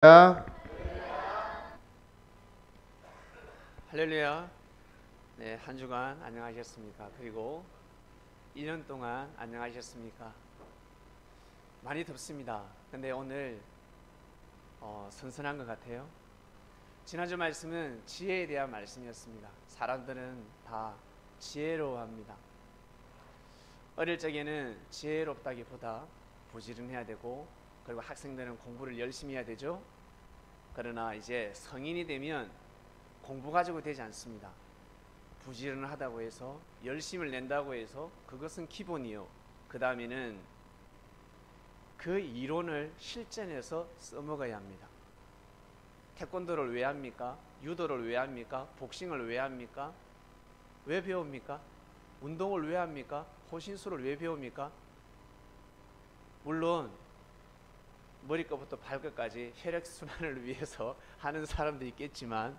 야, 할렐루야. 네, 한 주간 안녕하셨습니까? 그리고 2년 동안 안녕하셨습니까? 많이 덥습니다. 근데 오늘 선선한 것 같아요. 지난주 말씀은 지혜에 대한 말씀이었습니다. 사람들은 다 지혜로워합니다. 어릴 적에는 지혜롭다기보다 부지런해야 되고, 그리고 학생들은 공부를 열심히 해야 되죠. 그러나 이제 성인이 되면 공부 가지고 되지 않습니다. 부지런하다고 해서 열심을 낸다고 해서 그것은 기본이요. 그 다음에는 그 이론을 실전에서 써먹어야 합니다. 태권도를 왜 합니까? 유도를 왜 합니까? 복싱을 왜 합니까? 왜 배웁니까? 운동을 왜 합니까? 호신술을 왜 배웁니까? 물론 머리끝부터 발끝까지 혈액순환을 위해서 하는 사람도 있겠지만,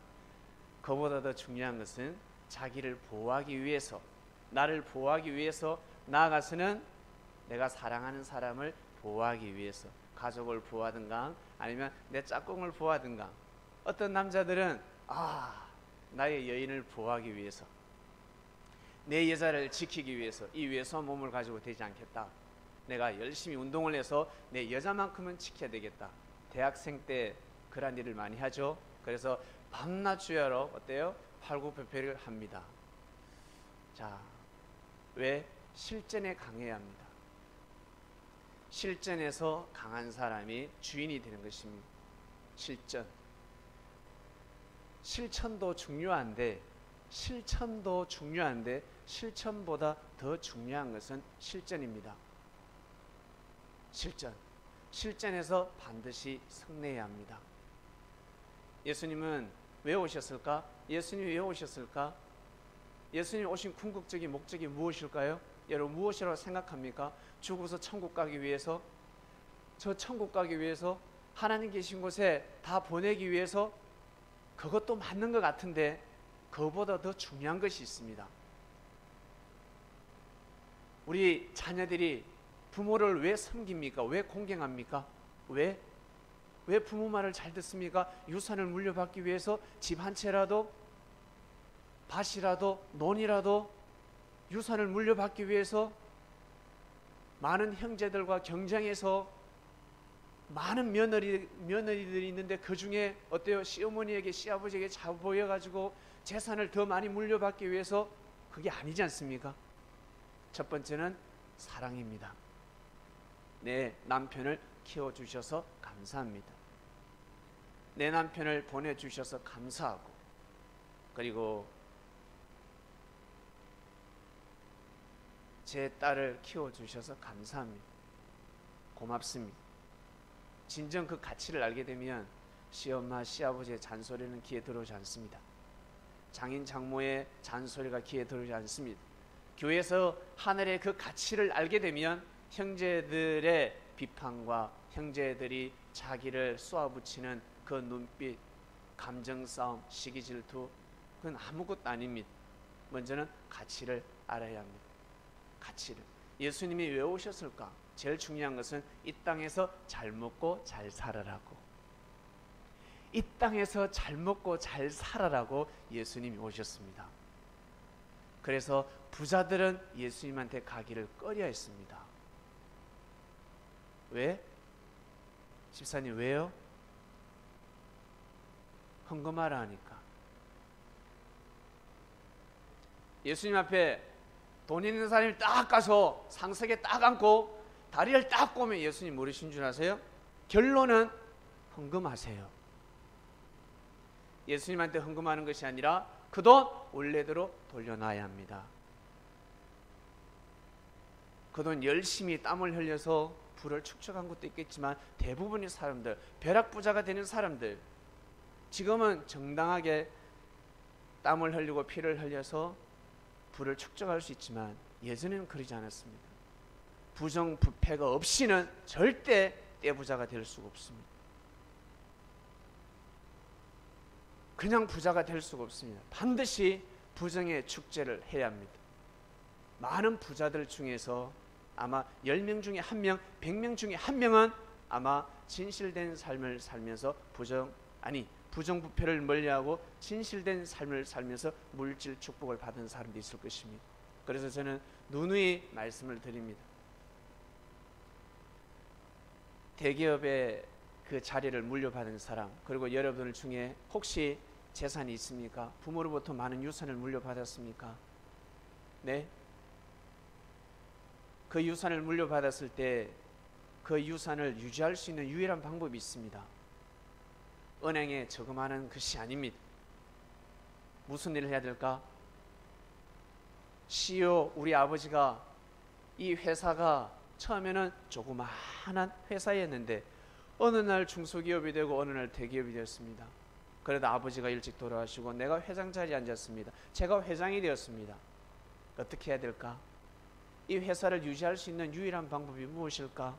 그보다 더 중요한 것은 자기를 보호하기 위해서, 나를 보호하기 위해서, 나아가서는 내가 사랑하는 사람을 보호하기 위해서, 가족을 보호하든가 아니면 내 짝꿍을 보호하든가, 어떤 남자들은 나의 여인을 보호하기 위해서, 내 여자를 지키기 위해서 이 외소한 몸을 가지고 되지 않겠다. 내가 열심히 운동을 해서 내 여자만큼은 지켜야 되겠다. 대학생 때 그런 일을 많이 하죠. 그래서 밤낮 주야로 어때요? 팔굽혀펴기를 합니다. 자, 왜? 실전에 강해야 합니다. 실전에서 강한 사람이 주인이 되는 것입니다. 실천도 중요한데 실천보다 더 중요한 것은 실전입니다. 실전에서 반드시 승리해야 합니다. 예수님은 왜 오셨을까? 예수님이 왜 오셨을까? 예수님이 오신 궁극적인 목적이 무엇일까요? 여러분, 무엇이라고 생각합니까? 죽어서 천국 가기 위해서, 저 천국 가기 위해서, 하나님 계신 곳에 다 보내기 위해서, 그것도 맞는 것 같은데 그것보다 더 중요한 것이 있습니다. 우리 자녀들이 부모를 왜 섬깁니까? 왜 공경합니까? 왜 부모 말을 잘 듣습니까? 유산을 물려받기 위해서 집 한 채라도, 밭이라도, 논이라도 유산을 물려받기 위해서 많은 형제들과 경쟁해서 많은 며느리들이 있는데 그 중에 어때요? 시어머니에게 시아버지에게 잘 보여가지고 재산을 더 많이 물려받기 위해서. 그게 아니지 않습니까? 첫 번째는 사랑입니다. 내 남편을 키워주셔서 감사합니다. 내 남편을 보내주셔서 감사하고, 그리고 제 딸을 키워주셔서 감사합니다. 고맙습니다. 진정 그 가치를 알게 되면 시엄마, 시아버지의 잔소리는 귀에 들어오지 않습니다. 장인, 장모의 잔소리가 귀에 들어오지 않습니다. 교회에서 하늘의 그 가치를 알게 되면 형제들의 비판과 형제들이 자기를 쏘아붙이는 그 눈빛, 감정싸움, 시기질투, 그건 아무것도 아닙니다. 먼저는 가치를 알아야 합니다. 가치를. 예수님이 왜 오셨을까? 제일 중요한 것은 이 땅에서 잘 먹고 잘 살아라고. 이 땅에서 잘 먹고 잘 살아라고 예수님이 오셨습니다. 그래서 부자들은 예수님한테 가기를 꺼려 했습니다. 왜? 집사님, 왜요? 헌금하라 하니까. 예수님 앞에 돈 있는 사람이 딱 가서 상석에 딱 앉고 다리를 딱 꼬면 예수님 모르신 줄 아세요? 결론은 헌금하세요. 예수님한테 헌금하는 것이 아니라 그 돈 원래대로 돌려놔야 합니다. 그 돈 열심히 땀을 흘려서 부를 축적한 것도 있겠지만, 대부분의 사람들, 벼락부자가 되는 사람들, 지금은 정당하게 땀을 흘리고 피를 흘려서 부를 축적할 수 있지만 예전에는 그러지 않았습니다. 부정부패가 없이는 절대 떼부자가 될 수가 없습니다. 그냥 부자가 될 수가 없습니다. 반드시 부정의 축제를 해야 합니다. 많은 부자들 중에서 아마 10명 중에 1명, 100명 중에 1명은 아마 진실된 삶을 살면서 부정부패를 멀리하고 진실된 삶을 살면서 물질 축복을 받은 사람도 있을 것입니다. 그래서 저는 누누이 말씀을 드립니다. 대기업의 그 자리를 물려받은 사람, 그리고 여러분들 중에 혹시 재산이 있습니까? 부모로부터 많은 유산을 물려받았습니까? 네? 그 유산을 물려받았을 때 그 유산을 유지할 수 있는 유일한 방법이 있습니다. 은행에 저금하는 것이 아닙니다. 무슨 일을 해야 될까? CEO 우리 아버지가 이 회사가 처음에는 조그마한 회사였는데 어느 날 중소기업이 되고 어느 날 대기업이 되었습니다. 그래도 아버지가 일찍 돌아가시고 내가 회장 자리에 앉았습니다. 제가 회장이 되었습니다. 어떻게 해야 될까? 이 회사를 유지할 수 있는 유일한 방법이 무엇일까?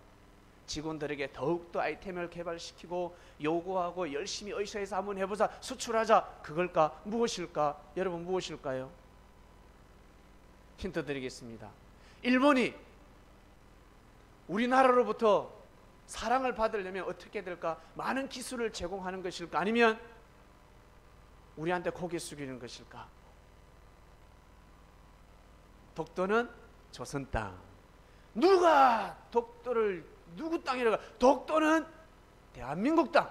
직원들에게 더욱더 아이템을 개발시키고 요구하고 열심히 의사에서 한번 해보자, 수출하자, 그걸까? 무엇일까? 여러분 무엇일까요? 힌트 드리겠습니다. 일본이 우리나라로부터 사랑을 받으려면 어떻게 될까? 많은 기술을 제공하는 것일까? 아니면 우리한테 고개 숙이는 것일까? 독도는 조선 땅. 누가 독도를 누구 땅이라고? 독도는 대한민국 땅.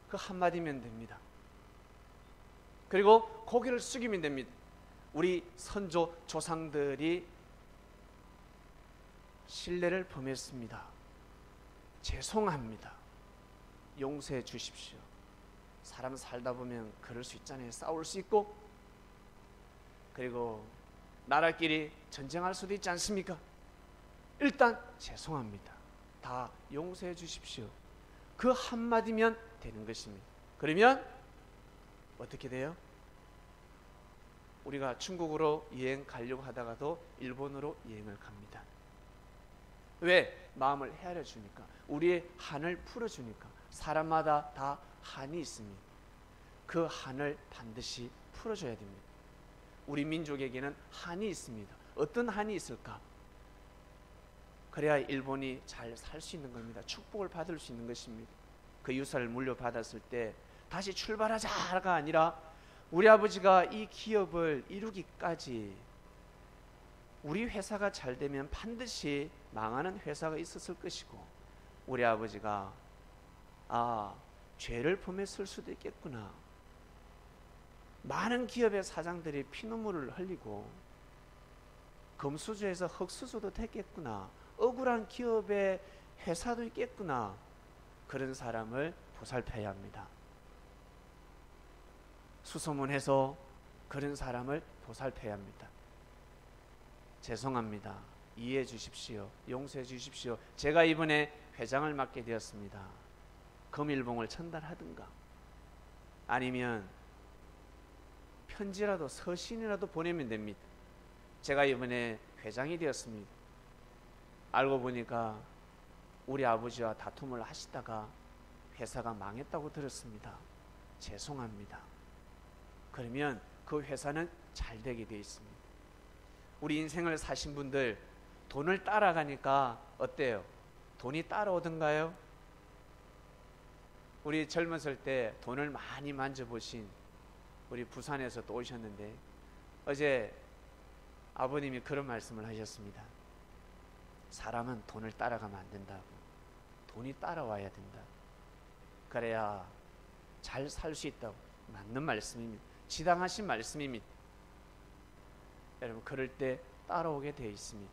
그 한마디면 됩니다. 그리고 고개를 숙이면 됩니다. 우리 선조 조상들이 신뢰를 범했습니다. 죄송합니다. 용서해 주십시오. 사람 살다 보면 그럴 수 있잖아요. 싸울 수 있고, 그리고 나라끼리 전쟁할 수도 있지 않습니까? 일단 죄송합니다. 다 용서해 주십시오. 그 한마디면 되는 것입니다. 그러면 어떻게 돼요? 우리가 중국으로 여행 가려고 하다가도 일본으로 여행을 갑니다. 왜? 마음을 헤아려 주니까, 우리의 한을 풀어 주니까. 사람마다 다 한이 있습니다. 그 한을 반드시 풀어줘야 됩니다. 우리 민족에게는 한이 있습니다. 어떤 한이 있을까? 그래야 일본이 잘 살 수 있는 겁니다. 축복을 받을 수 있는 것입니다. 그 유산을 물려받았을 때 다시 출발하자가 아니라 우리 아버지가 이 기업을 이루기까지 우리 회사가 잘 되면 반드시 망하는 회사가 있었을 것이고, 우리 아버지가 죄를 범했을 수도 있겠구나. 많은 기업의 사장들이 피눈물을 흘리고 금수저에서 흙수저도 됐겠구나. 억울한 기업의 회사도 있겠구나. 그런 사람을 보살펴야 합니다. 수소문해서 그런 사람을 보살펴야 합니다. 죄송합니다. 이해해 주십시오. 용서해 주십시오. 제가 이번에 회장을 맡게 되었습니다. 금일봉을 전달하든가 아니면 편지라도 서신이라도 보내면 됩니다. 제가 이번에 회장이 되었습니다. 알고 보니까 우리 아버지와 다툼을 하시다가 회사가 망했다고 들었습니다. 죄송합니다. 그러면 그 회사는 잘 되게 되어 있습니다. 우리 인생을 사신 분들 돈을 따라가니까 어때요? 돈이 따라오던가요? 우리 젊었을 때 돈을 많이 만져보신 우리 부산에서 또 오셨는데 어제 아버님이 그런 말씀을 하셨습니다. 사람은 돈을 따라가면 안 된다고. 돈이 따라와야 된다. 그래야 잘 살 수 있다고. 맞는 말씀입니다. 지당하신 말씀입니다. 여러분, 그럴 때 따라오게 되어 있습니다.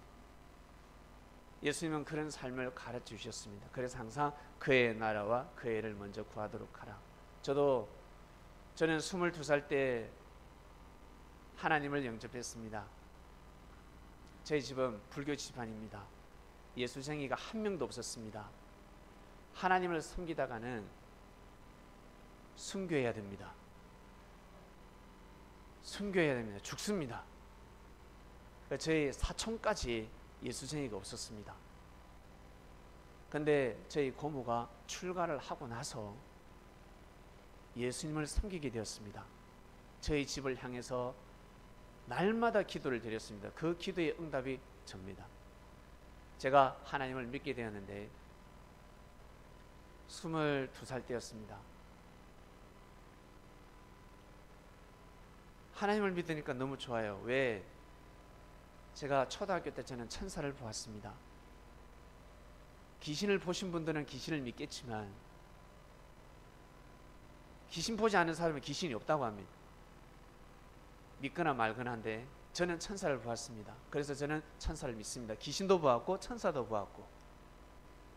예수님은 그런 삶을 가르쳐 주셨습니다. 그래서 항상 그의 나라와 그의 의를 먼저 구하도록 하라. 저는 22살 때 하나님을 영접했습니다. 저희 집은 불교 집안입니다. 예수쟁이가 한 명도 없었습니다. 하나님을 섬기다가는 순교해야 됩니다. 순교해야 됩니다. 죽습니다. 저희 사촌까지 예수쟁이가 없었습니다. 근데 저희 고모가 출가를 하고 나서 예수님을 섬기게 되었습니다. 저희 집을 향해서 날마다 기도를 드렸습니다. 그 기도의 응답이 접니다. 제가 하나님을 믿게 되었는데 22살 때였습니다. 하나님을 믿으니까 너무 좋아요. 왜? 제가 초등학교 때 저는 천사를 보았습니다. 귀신을 보신 분들은 귀신을 믿겠지만 귀신 보지 않은 사람은 귀신이 없다고 합니다. 믿거나 말거나 한데 저는 천사를 보았습니다. 그래서 저는 천사를 믿습니다. 귀신도 보았고 천사도 보았고.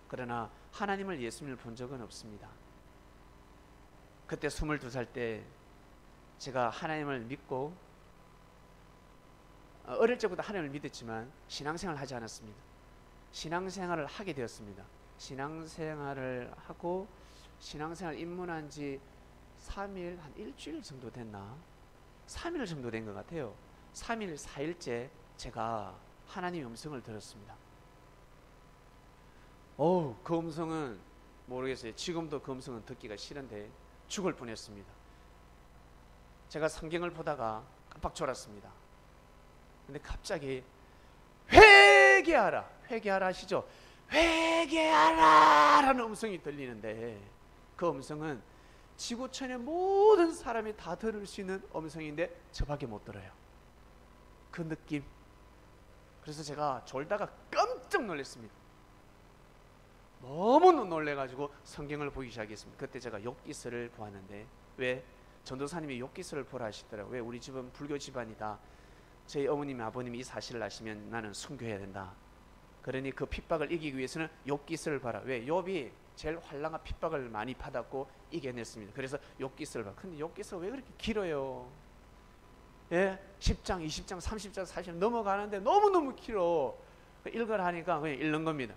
그러나 하나님을, 예수님을 본 적은 없습니다. 그때 22살 때 제가 하나님을 믿고, 어릴 적부터 하나님을 믿었지만 신앙생활을 하지 않았습니다. 신앙생활을 하게 되었습니다. 신앙생활을 하고 신앙생활 입문한 지 3일, 한 일주일 정도 됐나? 3일 정도 된 것 같아요. 3일, 4일째 제가 하나님의 음성을 들었습니다. 그 음성은 모르겠어요. 지금도 그 음성은 듣기가 싫은데 죽을 뻔했습니다. 제가 성경을 보다가 깜빡 졸았습니다. 근데 갑자기 회개하라, 회개하라 하시죠? 회개하라 라는 음성이 들리는데, 그 음성은 지구촌의 모든 사람이 다 들을 수 있는 음성인데 저밖에 못 들어요. 그 느낌. 그래서 제가 졸다가 깜짝 놀랐습니다. 너무 놀래가지고 성경을 보기 시작했습니다. 그때 제가 욥기서를 보았는데, 왜? 전도사님이 욥기서를 보라 하시더라고요. 왜? 우리 집은 불교 집안이다. 저희 어머님, 아버님이 이 사실을 아시면 나는 순교해야 된다. 그러니 그 핍박을 이기기 위해서는 욥기서를 봐라. 왜? 욥이 제일 환난과 핍박을 많이 받았고 이겨냈습니다. 그래서 욥기서를 봐. 근데 욥기서 왜 그렇게 길어요? 예? 10장, 20장, 30장, 40장 넘어가는데 너무너무 길어. 읽으라 하니까 그냥 읽는 겁니다.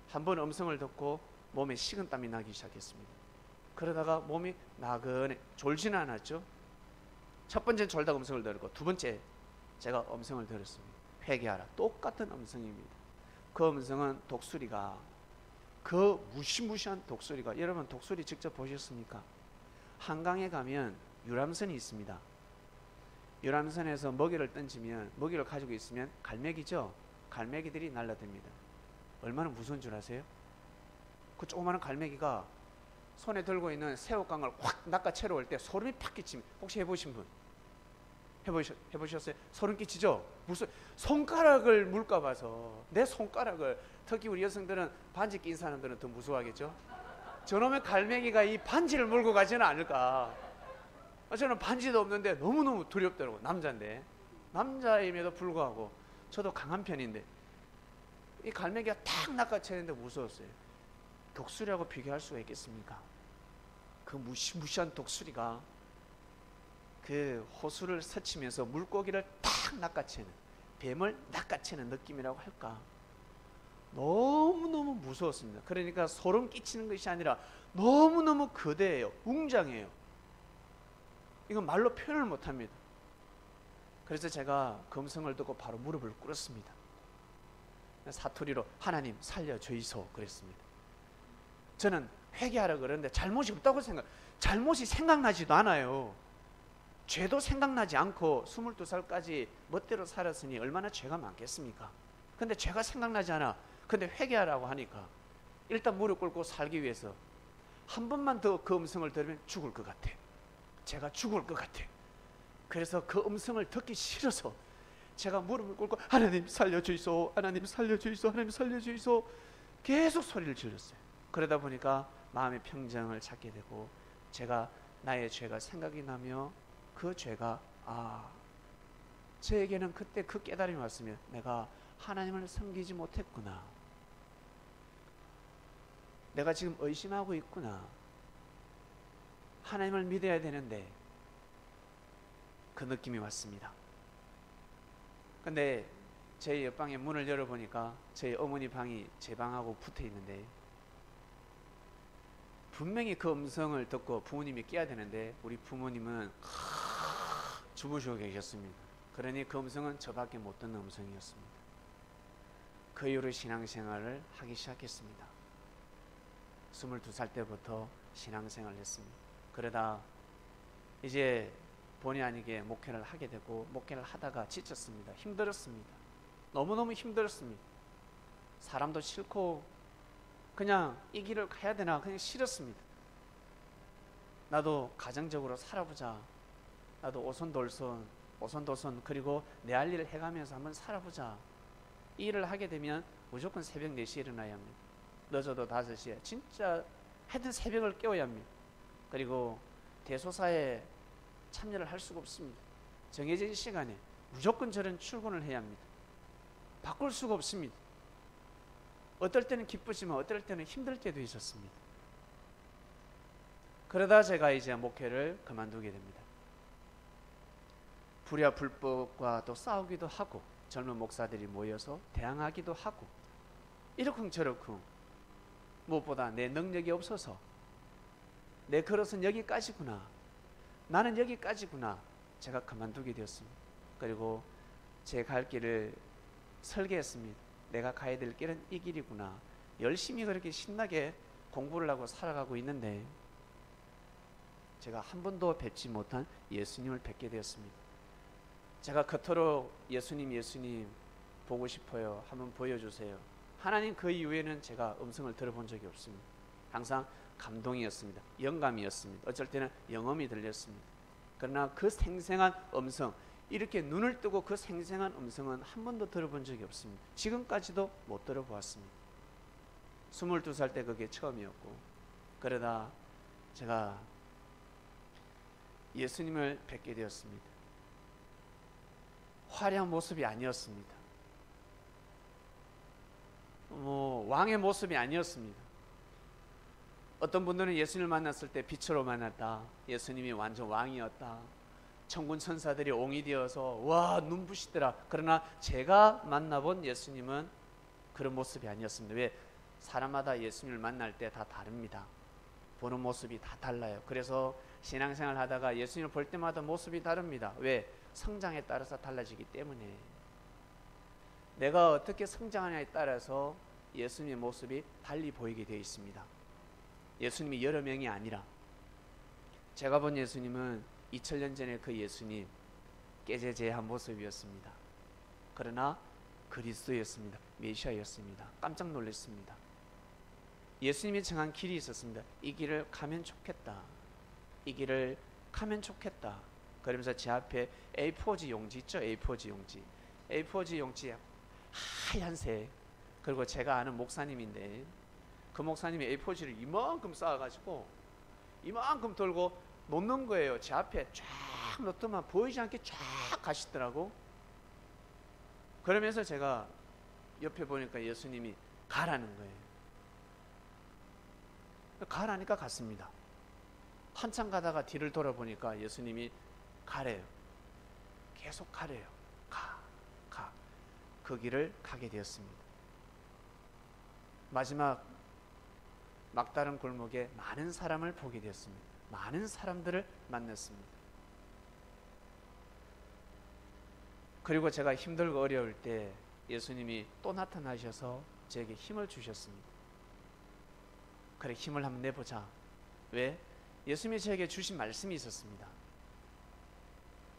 한 번 음성을 듣고 몸에 식은땀이 나기 시작했습니다. 그러다가 몸이 나그네, 졸지는 않았죠. 첫 번째는 졸다가 음성을 들었고, 두 번째 제가 음성을 들었습니다. 회개하라. 똑같은 음성입니다. 그 음성은 독수리가, 그 무시무시한 독수리가, 여러분 독수리 직접 보셨습니까? 한강에 가면 유람선이 있습니다. 유람선에서 먹이를 던지면, 먹이를 가지고 있으면 갈매기죠. 갈매기들이 날라듭니다. 얼마나 무서운 줄 아세요? 그 조그마한 갈매기가 손에 들고 있는 새우깡을 확 낚아채러 올 때 소름이 팍 끼칩니다. 혹시 해보신 분? 해보셨어요? 소름 끼치죠? 무슨 손가락을 물까 봐서, 내 손가락을, 특히 우리 여성들은 반지 낀 사람들은 더 무서워하겠죠? 저놈의 갈매기가 이 반지를 물고 가지는 않을까. 저는 반지도 없는데 너무너무 두렵더라고. 남자인데, 남자임에도 불구하고 저도 강한 편인데 이 갈매기가 탁 낚아채는데 무서웠어요. 독수리하고 비교할 수가 있겠습니까? 그 무시무시한 독수리가 그 호수를 스치면서 물고기를 탁 낚아채는, 뱀을 낚아채는 느낌이라고 할까? 너무너무 무서웠습니다. 그러니까 소름 끼치는 것이 아니라 너무너무 거대해요. 웅장해요. 이건 말로 표현을 못합니다. 그래서 제가 금성을 듣고 바로 무릎을 꿇었습니다. 사투리로 하나님 살려주이소 그랬습니다. 저는 회개하라 그러는데 잘못이 없다고 잘못이 생각나지도 않아요. 죄도 생각나지 않고 22살까지 멋대로 살았으니 얼마나 죄가 많겠습니까? 근데 죄가 생각나지 않아. 근데 회개하라고 하니까 일단 무릎 꿇고 살기 위해서 한 번만 더 그 음성을 들으면 죽을 것 같아. 제가 죽을 것 같아. 그래서 그 음성을 듣기 싫어서 제가 무릎을 꿇고 하나님 살려주이소, 하나님 살려주이소, 하나님 살려주이소 계속 소리를 질렀어요. 그러다 보니까 마음의 평정을 찾게 되고, 제가 나의 죄가 생각이 나며 그 죄가, 저에게는 그때 그 깨달음이 왔으면 내가 하나님을 섬기지 못했구나, 내가 지금 의심하고 있구나, 하나님을 믿어야 되는데, 그 느낌이 왔습니다. 근데 제 옆방에 문을 열어보니까 저희 어머니 방이 제 방하고 붙어 있는데, 분명히 그 음성을 듣고 부모님이 깨야 되는데 우리 부모님은 주무시고 계셨습니다. 그러니 그 음성은 저밖에 못 듣는 음성이었습니다. 그 이후로 신앙생활을 하기 시작했습니다. 22살 때부터 신앙생활을 했습니다. 그러다 이제 본의 아니게 목회를 하게 되고, 목회를 하다가 지쳤습니다. 힘들었습니다. 너무너무 힘들었습니다. 사람도 싫고 그냥 이 길을 가야 되나 그냥 싫었습니다. 나도 가정적으로 살아보자. 나도 오손도손 그리고 내 할 일을 해가면서 한번 살아보자. 이 일을 하게 되면 무조건 새벽 4시에 일어나야 합니다. 늦어도 5시에 진짜 하여튼 새벽을 깨워야 합니다. 그리고 대소사에 참여를 할 수가 없습니다. 정해진 시간에 무조건 저는 출근을 해야 합니다. 바꿀 수가 없습니다. 어떨 때는 기쁘지만 어떨 때는 힘들 때도 있었습니다. 그러다 제가 이제 목회를 그만두게 됩니다. 불의와 불법과 또 싸우기도 하고 젊은 목사들이 모여서 대항하기도 하고 이러쿵저러쿵 무엇보다 내 능력이 없어서 내 그릇은 여기까지구나, 나는 여기까지구나, 제가 그만두게 되었습니다. 그리고 제 갈 길을 설계했습니다. 내가 가야 될 길은 이 길이구나. 열심히 그렇게 신나게 공부를 하고 살아가고 있는데 제가 한 번도 뵙지 못한 예수님을 뵙게 되었습니다. 제가 그토록 예수님 보고 싶어요. 한번 보여주세요. 하나님 그 이후에는 제가 음성을 들어본 적이 없습니다. 항상 감동이었습니다. 영감이었습니다. 어쩔 때는 영음이 들렸습니다. 그러나 그 생생한 음성, 이렇게 눈을 뜨고 그 생생한 음성은 한 번도 들어본 적이 없습니다. 지금까지도 못 들어보았습니다. 22살 때 그게 처음이었고, 그러다 제가 예수님을 뵙게 되었습니다. 화려한 모습이 아니었습니다. 왕의 모습이 아니었습니다. 어떤 분들은 예수님을 만났을 때 빛으로 만났다. 예수님이 완전 왕이었다. 천군 천사들이 옹이 되어서 와 눈부시더라. 그러나 제가 만나본 예수님은 그런 모습이 아니었습니다. 왜? 사람마다 예수님을 만날 때 다 다릅니다. 보는 모습이 다 달라요. 그래서 신앙생활 하다가 예수님을 볼 때마다 모습이 다릅니다. 왜? 성장에 따라서 달라지기 때문에. 내가 어떻게 성장하냐에 따라서 예수님의 모습이 달리 보이게 되어 있습니다. 예수님이 여러 명이 아니라 제가 본 예수님은 2000년 전에 그 예수님 깨제제한 모습이었습니다. 그러나 그리스도였습니다. 메시아였습니다. 깜짝 놀랐습니다. 예수님이 정한 길이 있었습니다. 이 길을 가면 좋겠다. 이 길을 가면 좋겠다. 그러면서 제 앞에 A4지 용지 있죠? A4지 용지. A4지 용지에 하얀색. 그리고 제가 아는 목사님인데 그 목사님이 A4지를 이만큼 쌓아가지고 이만큼 들고 놓는 거예요. 제 앞에 쫙 놓더만 보이지 않게 쫙 가시더라고. 그러면서 제가 옆에 보니까 예수님이 가라는 거예요. 가라니까 갔습니다. 한참 가다가 뒤를 돌아보니까 예수님이 가래요. 계속 가래요. 가. 그 길을 가게 되었습니다. 마지막 막다른 골목에 많은 사람을 보게 되었습니다. 많은 사람들을 만났습니다. 그리고 제가 힘들고 어려울 때 예수님이 또 나타나셔서 저에게 힘을 주셨습니다. 그래, 힘을 한번 내보자. 왜? 예수님이 저에게 주신 말씀이 있었습니다.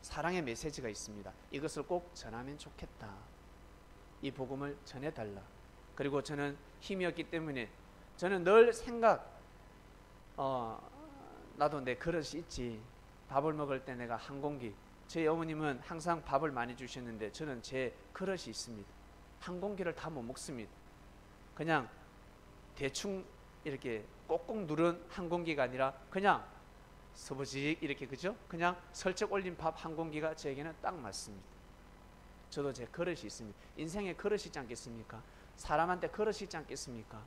사랑의 메시지가 있습니다. 이것을 꼭 전하면 좋겠다. 이 복음을 전해달라. 그리고 저는 힘이었기 때문에 저는 늘 나도 내 그릇이 있지. 밥을 먹을 때 내가 한 공기. 제 어머님은 항상 밥을 많이 주셨는데 저는 제 그릇이 있습니다. 한 공기를 다 못 먹습니다. 그냥 대충 이렇게 꼭꼭 누른 한 공기가 아니라 그냥 서부직 이렇게, 그죠? 그냥 설적 올린 밥 한 공기가 저에게는 딱 맞습니다. 저도 제 그릇이 있습니다. 인생에 그릇이 있지 않겠습니까? 사람한테 그릇이 있지 않겠습니까?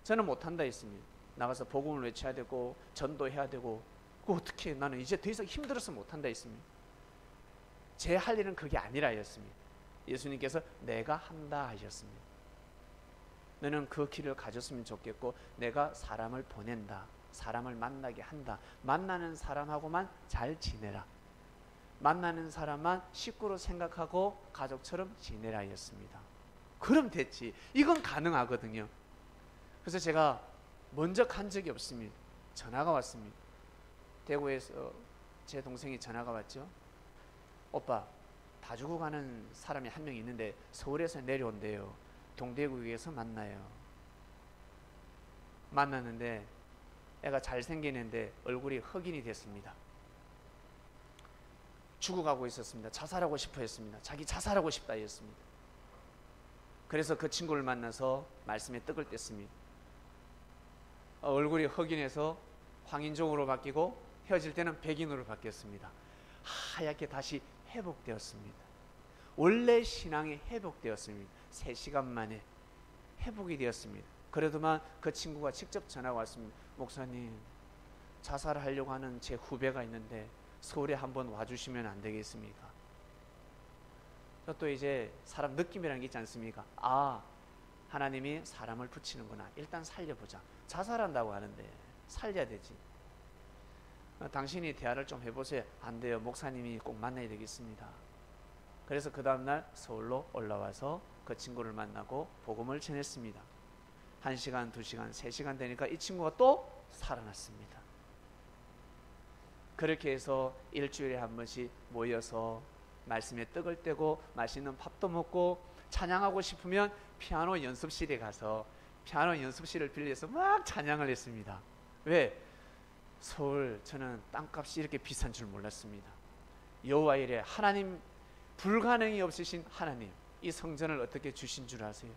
저는 못한다 했습니다. 나가서 복음을 외쳐야 되고 전도해야 되고 그거 어떻게, 나는 이제 더 이상 힘들어서 못한다 했습니다. 제 할 일은 그게 아니라 했습니다. 예수님께서 내가 한다 하셨습니다. 너는 그 길을 가졌으면 좋겠고 내가 사람을 보낸다. 사람을 만나게 한다. 만나는 사람하고만 잘 지내라. 만나는 사람만 식구로 생각하고 가족처럼 지내라 했습니다. 그럼 됐지. 이건 가능하거든요. 그래서 제가 먼저 간 적이 없습니다. 전화가 왔습니다. 대구에서 제 동생이 전화가 왔죠. 오빠, 다 주고 가는 사람이 한 명 있는데 서울에서 내려온대요. 동대구에서 만나요. 만났는데 애가 잘생긴 애인데 얼굴이 흑인이 됐습니다. 죽어가고 있었습니다. 자살하고 싶어 했습니다. 자기 자살하고 싶다 했습니다. 그래서 그 친구를 만나서 말씀에 떡을 뗐습니다. 얼굴이 흑인에서 황인종으로 바뀌고 헤어질 때는 백인으로 바뀌었습니다. 하얗게 다시 회복되었습니다. 원래 신앙이 회복되었습니다. 3시간 만에 회복이 되었습니다. 그래도만 그 친구가 직접 전화가 왔습니다. 목사님, 자살하려고 하는 제 후배가 있는데 서울에 한번 와주시면 안 되겠습니까? 또 이제 사람 느낌이라는 게 있지 않습니까? 아, 하나님이 사람을 붙이는구나. 일단 살려보자. 자살한다고 하는데 살려야 되지. 당신이 대화를 좀 해보세요. 안 돼요. 목사님이 꼭 만나야 되겠습니다. 그래서 그 다음날 서울로 올라와서 그 친구를 만나고 복음을 전했습니다. 1시간, 2시간, 3시간 되니까 이 친구가 또 살아났습니다. 그렇게 해서 일주일에 한 번씩 모여서 말씀에 떡을 떼고 맛있는 밥도 먹고 찬양하고 싶으면 피아노 연습실에 가서 피아노 연습실을 빌려서 막 찬양을 했습니다. 왜? 서울, 저는 땅값이 이렇게 비싼 줄 몰랐습니다. 여호와 이레, 하나님, 불가능이 없으신 하나님, 이 성전을 어떻게 주신 줄 아세요?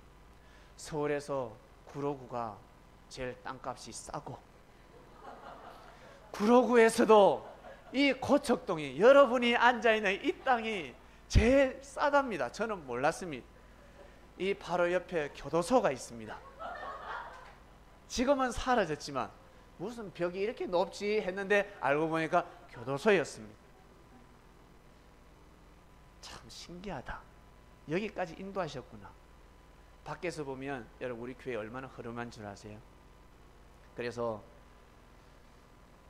서울에서 구로구가 제일 땅값이 싸고, 구로구에서도 이 고척동이, 여러분이 앉아있는 이 땅이 제일 싸답니다. 저는 몰랐습니다. 이 바로 옆에 교도소가 있습니다. 지금은 사라졌지만 무슨 벽이 이렇게 높지 했는데 알고 보니까 교도소였습니다. 참 신기하다. 여기까지 인도하셨구나. 밖에서 보면 여러분 우리 교회 얼마나 흐름한 줄 아세요? 그래서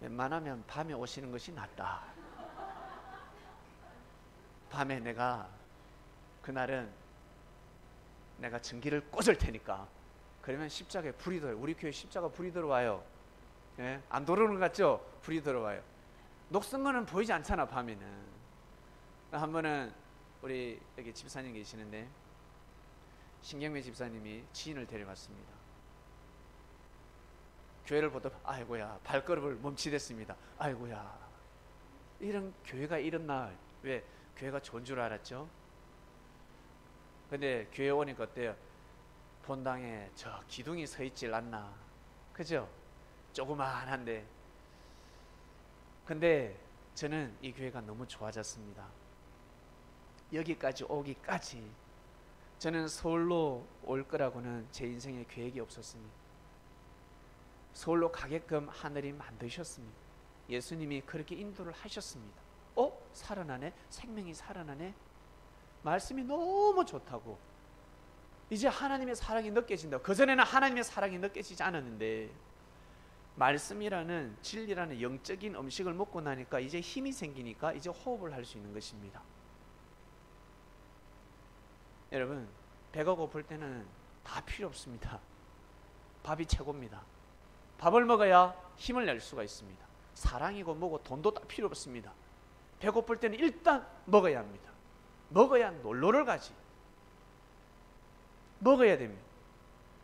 웬만하면 밤에 오시는 것이 낫다. 밤에 내가 그날은 내가 전기를 꽂을 테니까 그러면 십자가에 불이 들어요. 우리 교회 십자가 불이 들어와요. 예? 안 들어오는 것 같죠? 불이 들어와요. 녹슨 거는 보이지 않잖아 밤에는. 한 번은 우리 여기 집사님 계시는데 신경매 집사님이 지인을 데려갔습니다. 교회를 보다 아이고야 발걸음을 멈추댔습니다. 아이고야 이런 교회가 이런 날 왜 교회가 좋은 줄 알았죠? 근데 교회 오니까 어때요? 본당에 저 기둥이 서 있질 않나, 그죠? 조그만한데. 근데 저는 이 교회가 너무 좋아졌습니다. 여기까지 오기까지 저는 서울로 올 거라고는 제 인생에 계획이 없었습니다. 서울로 가게끔 하늘이 만드셨습니다. 예수님이 그렇게 인도를 하셨습니다. 살아나네? 생명이 살아나네? 말씀이 너무 좋다고. 이제 하나님의 사랑이 느껴진다. 그전에는 하나님의 사랑이 느껴지지 않았는데 말씀이라는 진리라는 영적인 음식을 먹고 나니까 이제 힘이 생기니까 이제 호흡을 할 수 있는 것입니다. 여러분, 배가 고플 때는 다 필요 없습니다. 밥이 최고입니다. 밥을 먹어야 힘을 낼 수가 있습니다. 사랑이고 뭐고 돈도 다 필요 없습니다. 배고플 때는 일단 먹어야 합니다. 먹어야 놀러를 가지. 먹어야 됩니다.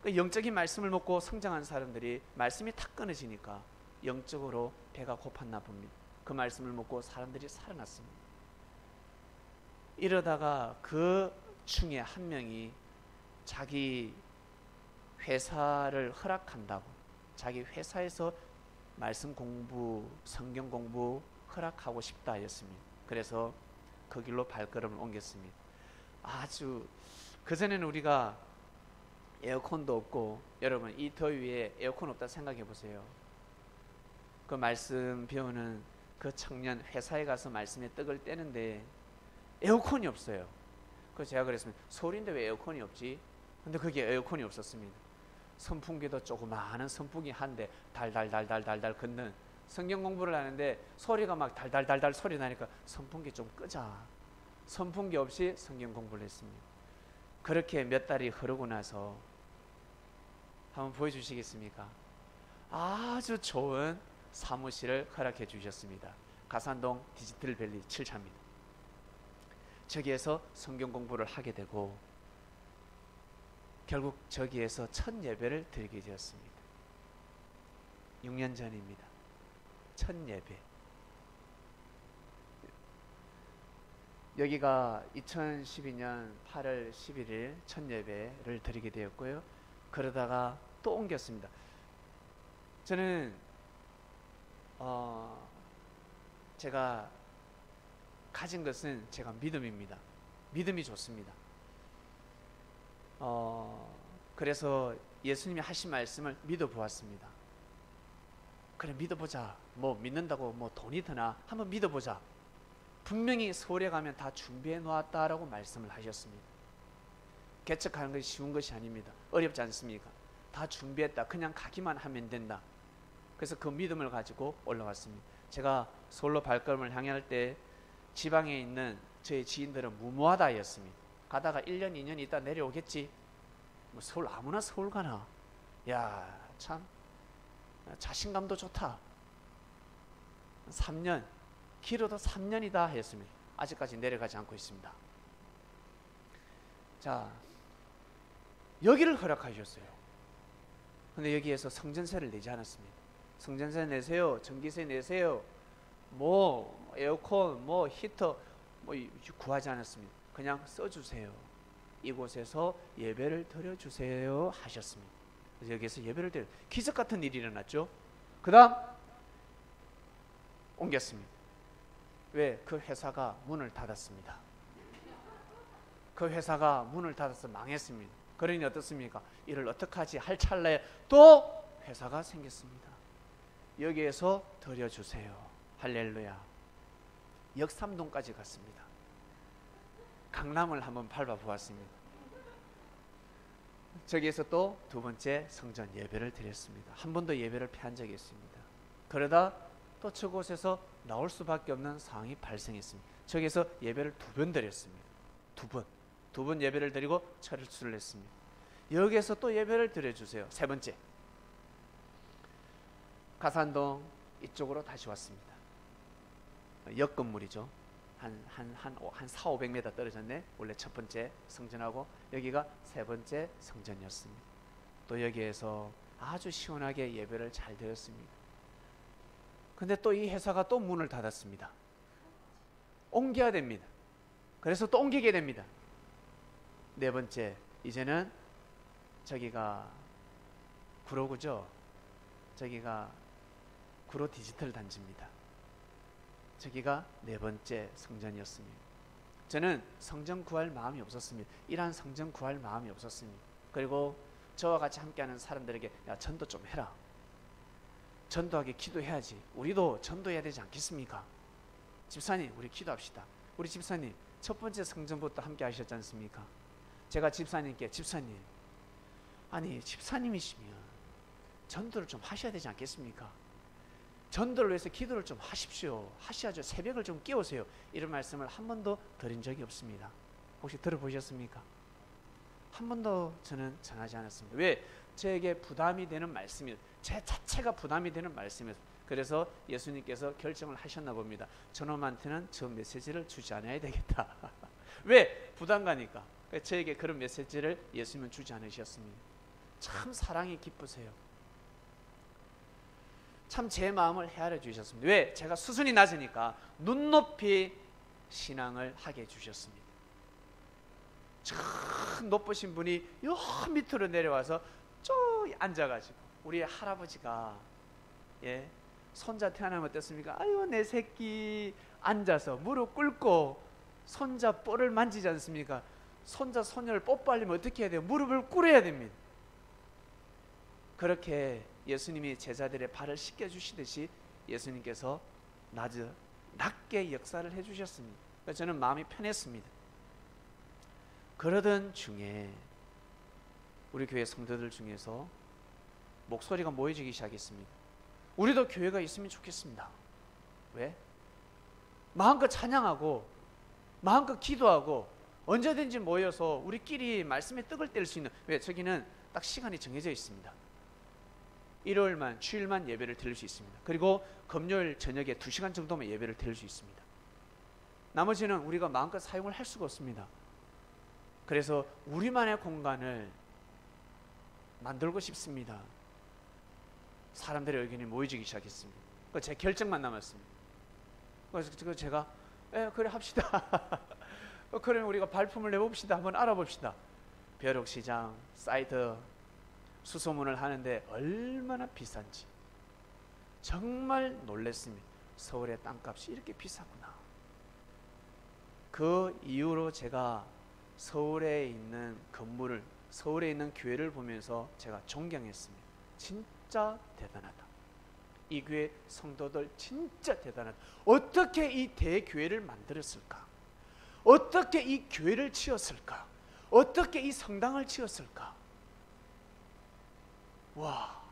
영적인 말씀을 먹고 성장한 사람들이 말씀이 탁 끊어지니까 영적으로 배가 고팠나 봅니다. 그 말씀을 먹고 사람들이 살아났습니다. 이러다가 그 중에 한 명이 자기 회사를 허락한다고, 자기 회사에서 말씀 공부, 성경 공부 허락하고 싶다 하였습니다. 그래서 그 길로 발걸음을 옮겼습니다. 아주 그전에는 우리가 에어컨도 없고, 여러분 이 더위에 에어컨 없다 생각해 보세요. 그 말씀 배우는 그 청년 회사에 가서 말씀에 떡을 떼는데 에어컨이 없어요. 그래서 제가 그랬습니다. 서울인데 왜 에어컨이 없지? 근데 그게 에어컨이 없었습니다. 선풍기도 조그마한 선풍기 한 대 달달달달달달 걷는, 성경 공부를 하는데 소리가 막 달달달달 소리 나니까 선풍기 좀 끄자. 선풍기 없이 성경 공부를 했습니다. 그렇게 몇 달이 흐르고 나서 한번 보여주시겠습니까? 아주 좋은 사무실을 허락해 주셨습니다. 가산동 디지털밸리 7차입니다. 저기에서 성경 공부를 하게 되고 결국 저기에서 첫 예배를 드리게 되었습니다. 6년 전입니다. 첫 예배. 여기가 2012년 8월 11일 첫 예배를 드리게 되었고요. 그러다가 또 옮겼습니다. 저는 제가 가진 것은 제가 믿음입니다. 믿음이 좋습니다. 그래서 예수님이 하신 말씀을 믿어보았습니다. 그래, 믿어보자. 뭐 믿는다고 뭐 돈이 드나? 한번 믿어보자. 분명히 서울에 가면 다 준비해 놓았다라고 말씀을 하셨습니다. 개척하는 것이 쉬운 것이 아닙니다. 어렵지 않습니까? 다 준비했다. 그냥 가기만 하면 된다. 그래서 그 믿음을 가지고 올라왔습니다. 제가 서울로 발걸음을 향할 때 지방에 있는 저희 지인들은 무모하다였습니다. 가다가 1년 2년 있다 내려오겠지. 뭐 서울 아무나 서울 가나. 야, 참 자신감도 좋다. 3년, 길어도 3년이다 했습니다. 아직까지 내려가지 않고 있습니다. 자, 여기를 허락하셨어요. 근데 여기에서 성전세를 내지 않았습니다. 성전세 내세요, 전기세 내세요, 뭐 에어컨, 뭐 히터 뭐 구하지 않았습니다. 그냥 써주세요. 이곳에서 예배를 드려주세요 하셨습니다. 그래서 여기에서 예배를 드려, 기적 같은 일이 일어났죠. 그 다음 옮겼습니다. 왜? 그 회사가 문을 닫았습니다. 그 회사가 문을 닫아서 망했습니다. 그러니 어떻습니까? 이를 어떻게 하지 할 찰나에 또 회사가 생겼습니다. 여기에서 드려주세요. 할렐루야. 역삼동까지 갔습니다. 강남을 한번 밟아보았습니다. 저기에서 또 두 번째 성전 예배를 드렸습니다. 한 번도 예배를 피한 적이 있습니다. 그러다 또 저곳에서 나올 수밖에 없는 상황이 발생했습니다. 저기에서 예배를 2번 드렸습니다. 두 번 예배를 드리고 철수를 했습니다. 여기에서 또 예배를 드려주세요. 3번째 가산동 이쪽으로 다시 왔습니다. 옆 건물이죠. 한 400-500m 떨어졌네. 원래 첫 번째 성전하고 여기가 3번째 성전이었습니다. 또 여기에서 아주 시원하게 예배를 잘 드렸습니다. 근데 또 이 회사가 또 문을 닫았습니다. 옮겨야 됩니다. 그래서 또 옮기게 됩니다. 4번째, 이제는 저기가 구로구죠. 저기가 구로 디지털 단지입니다. 저기가 4번째 성전이었습니다. 저는 성전 구할 마음이 없었습니다. 이러한 성전 구할 마음이 없었습니다. 그리고 저와 같이 함께하는 사람들에게 야, 전도 좀 해라. 전도하게 기도해야지. 우리도 전도해야 되지 않겠습니까? 집사님, 우리 기도합시다. 우리 집사님 첫 번째 성전부터 함께 하셨지 않습니까? 제가 집사님께 집사님, 아니 집사님이시면 전도를 좀 하셔야 되지 않겠습니까? 전도를 위해서 기도를 좀 하십시오. 하셔야죠. 새벽을 좀 깨우세요. 이런 말씀을 한 번도 드린 적이 없습니다. 혹시 들어보셨습니까? 한 번도 저는 전하지 않았습니다. 왜? 저에게 부담이 되는 말씀이에요. 제 자체가 부담이 되는 말씀이에요. 그래서 예수님께서 결정을 하셨나 봅니다. 저놈한테는 저 메시지를 주지 않아야 되겠다. 왜? 부담 가니까. 저에게 그런 메시지를 예수님은 주지 않으셨습니다. 참 사랑이 기쁘세요. 참 제 마음을 헤아려 주셨습니다. 왜? 제가 수준이 낮으니까 눈높이 신앙을 하게 해주셨습니다. 저 높으신 분이 요 밑으로 내려와서 쭉 앉아가지고 우리 할아버지가 손자 태어나면 어떻습니까? 아유 내 새끼 앉아서 무릎 꿇고 손자 뻘을 만지지 않습니까? 손자 손녀를 뽀뽀하려면 어떻게 해야 돼요? 무릎을 꿇어야 됩니다. 그렇게 예수님이 제자들의 발을 씻겨주시듯이 예수님께서 낮게 역사를 해주셨습니다. 그래서 저는 마음이 편했습니다. 그러던 중에 우리 교회 성도들 중에서 목소리가 모여지기 시작했습니다. 우리도 교회가 있으면 좋겠습니다. 왜? 마음껏 찬양하고 마음껏 기도하고 언제든지 모여서 우리끼리 말씀에 떡을 뗄 수 있는, 왜? 저기는 딱 시간이 정해져 있습니다. 일요일만, 주일만 예배를 드릴 수 있습니다. 그리고 금요일 저녁에 2시간 정도만 예배를 드릴 수 있습니다. 나머지는 우리가 마음껏 사용을 할 수가 없습니다. 그래서 우리만의 공간을 만들고 싶습니다. 사람들의 의견이 모여지기 시작했습니다. 제 결정만 남았습니다. 그래서 제가 그래 합시다. 그러면 우리가 발품을 내봅시다. 한번 알아봅시다. 벼룩시장 사이트 수소문을 하는데 얼마나 비싼지 정말 놀랐습니다. 서울의 땅값이 이렇게 비싸구나. 그 이후로 제가 서울에 있는 건물을, 서울에 있는 교회를 보면서 제가 존경했습니다. 진짜 대단하다. 이 교회 성도들 진짜 대단하다. 어떻게 이 대교회를 만들었을까? 어떻게 이 교회를 지었을까? 어떻게 이 성당을 지었을까? 와,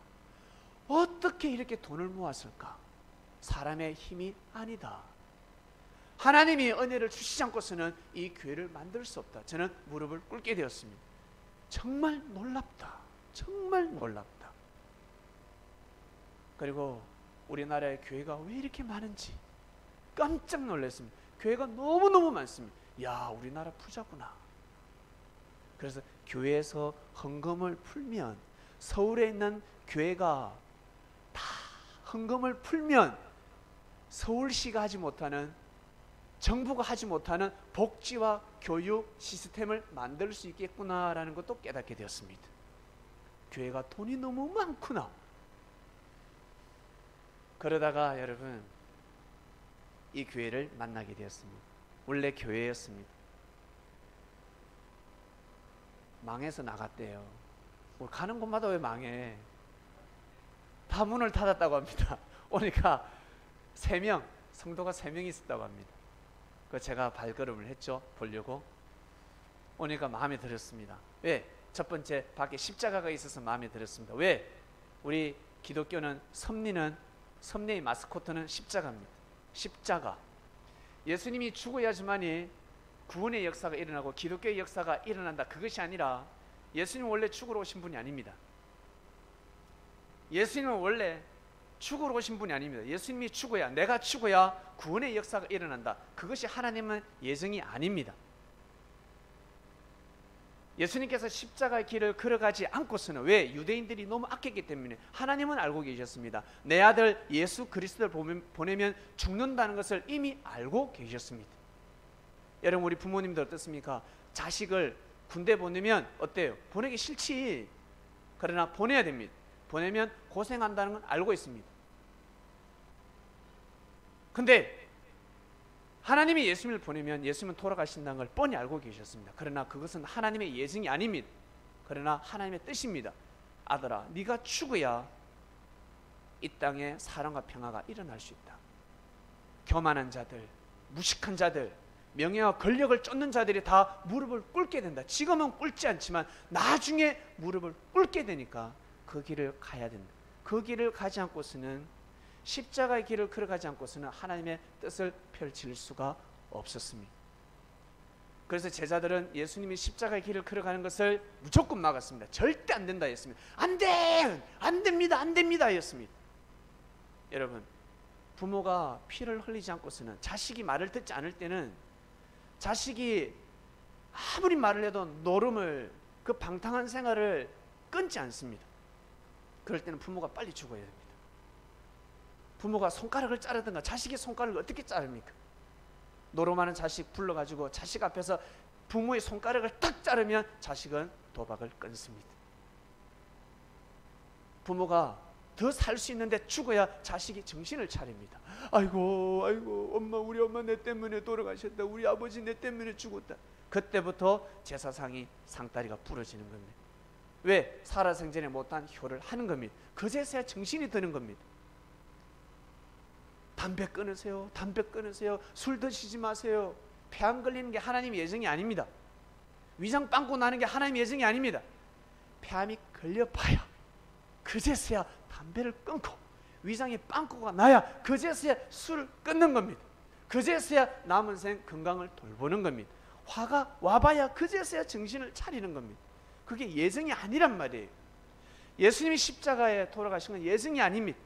어떻게 이렇게 돈을 모았을까? 사람의 힘이 아니다. 하나님이 은혜를 주시지 않고서는 이 교회를 만들 수 없다. 저는 무릎을 꿇게 되었습니다. 정말 놀랍다. 정말 놀랍다. 그리고 우리나라의 교회가 왜 이렇게 많은지 깜짝 놀랐습니다. 교회가 너무너무 많습니다. 야, 우리나라 부자구나. 그래서 교회에서 헌금을 풀면, 서울에 있는 교회가 다 헌금을 풀면 서울시가 하지 못하는, 정부가 하지 못하는 복지와 교육 시스템을 만들 수 있겠구나라는 것도 깨닫게 되었습니다. 교회가 돈이 너무 많구나. 그러다가 여러분, 이 교회를 만나게 되었습니다. 원래 교회였습니다. 망해서 나갔대요. 가는 곳마다 왜 망해? 다 문을 닫았다고 합니다. 오니까 3명, 성도가 3명이 있었다고 합니다. 그 제가 발걸음을 했죠. 보려고. 오니까 마음에 들었습니다. 왜? 첫 번째, 밖에 십자가가 있어서 마음에 들었습니다. 왜? 우리 기독교는 섭리의 마스코트는 십자가입니다. 십자가. 예수님이 죽어야지만이 구원의 역사가 일어나고 기독교의 역사가 일어난다. 그것이 아니라 예수님은 원래 죽으러 오신 분이 아닙니다. 예수님은 원래 죽으러 오신 분이 아닙니다. 예수님이 죽어야, 내가 죽어야 구원의 역사가 일어난다. 그것이 하나님의 예정이 아닙니다. 예수님께서 십자가의 길을 걸어가지 않고서는, 왜? 유대인들이 너무 악했기 때문에. 하나님은 알고 계셨습니다. 내 아들 예수 그리스도를 보내면 죽는다는 것을 이미 알고 계셨습니다. 여러분, 우리 부모님들 어떻습니까? 자식을 군대 보내면 어때요? 보내기 싫지. 그러나 보내야 됩니다. 보내면 고생한다는 건 알고 있습니다. 근데 하나님이 예수님을 보내면 예수님은 돌아가신다는 걸 뻔히 알고 계셨습니다. 그러나 그것은 하나님의 예정이 아닙니다. 그러나 하나님의 뜻입니다. 아들아, 네가 죽어야 이 땅에 사랑과 평화가 일어날 수 있다. 교만한 자들, 무식한 자들, 명예와 권력을 쫓는 자들이 다 무릎을 꿇게 된다. 지금은 꿇지 않지만 나중에 무릎을 꿇게 되니까 그 길을 가야 된다. 그 길을 가지 않고서는, 십자가의 길을 걸어가지 않고서는 하나님의 뜻을 펼칠 수가 없었습니다. 그래서 제자들은 예수님이 십자가의 길을 걸어가는 것을 무조건 막았습니다. 절대 안 된다 했습니다. 안 돼! 안 됩니다! 안 됩니다! 했습니다. 여러분, 부모가 피를 흘리지 않고서는, 자식이 말을 듣지 않을 때는, 자식이 아무리 말을 해도 노름을, 그 방탕한 생활을 끊지 않습니다. 그럴 때는 부모가 빨리 죽어야 됩니다. 부모가 손가락을 자르든가, 자식의 손가락을 어떻게 자릅니까? 노름하는 자식 불러가지고 자식 앞에서 부모의 손가락을 딱 자르면 자식은 도박을 끊습니다. 부모가 더 살 수 있는데 죽어야 자식이 정신을 차립니다. 아이고 엄마, 우리 엄마 내 때문에 돌아가셨다. 우리 아버지 내 때문에 죽었다. 그때부터 제사상이 상다리가 부러지는 겁니다. 왜? 살아생전에 못한 효를 하는 겁니다. 그제서야 정신이 드는 겁니다. 담배 끊으세요. 담배 끊으세요. 술 드시지 마세요. 폐암 걸리는 게 하나님의 예정이 아닙니다. 위장 빵꾸 나는 게 하나님의 예정이 아닙니다. 폐암이 걸려봐야 그제서야 담배를 끊고, 위장에 빵꾸가 나야 그제서야 술을 끊는 겁니다. 그제서야 남은 생 건강을 돌보는 겁니다. 화가 와봐야 그제서야 정신을 차리는 겁니다. 그게 예정이 아니란 말이에요. 예수님이 십자가에 돌아가신 건 예정이 아닙니다.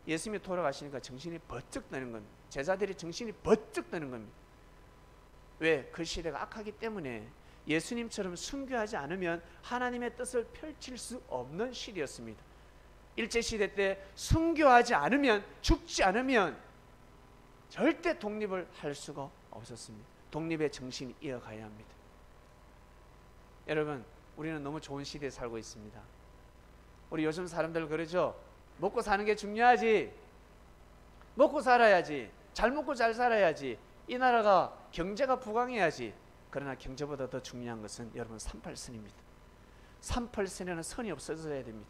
예수님이 돌아가시니까 정신이 번쩍 드는 겁니다. 제자들이 정신이 번쩍 드는 겁니다. 왜? 그 시대가 악하기 때문에 예수님처럼 순교하지 않으면 하나님의 뜻을 펼칠 수 없는 시대였습니다. 일제시대 때 순교하지 않으면, 죽지 않으면 절대 독립을 할 수가 없었습니다. 독립의 정신이 이어가야 합니다. 여러분, 우리는 너무 좋은 시대에 살고 있습니다. 우리 요즘 사람들 그러죠. 먹고 사는 게 중요하지. 먹고 살아야지. 잘 먹고 잘 살아야지. 이 나라가 경제가 부강해야지. 그러나 경제보다 더 중요한 것은 여러분 38선입니다. 38선에는 선이 없어져야 됩니다.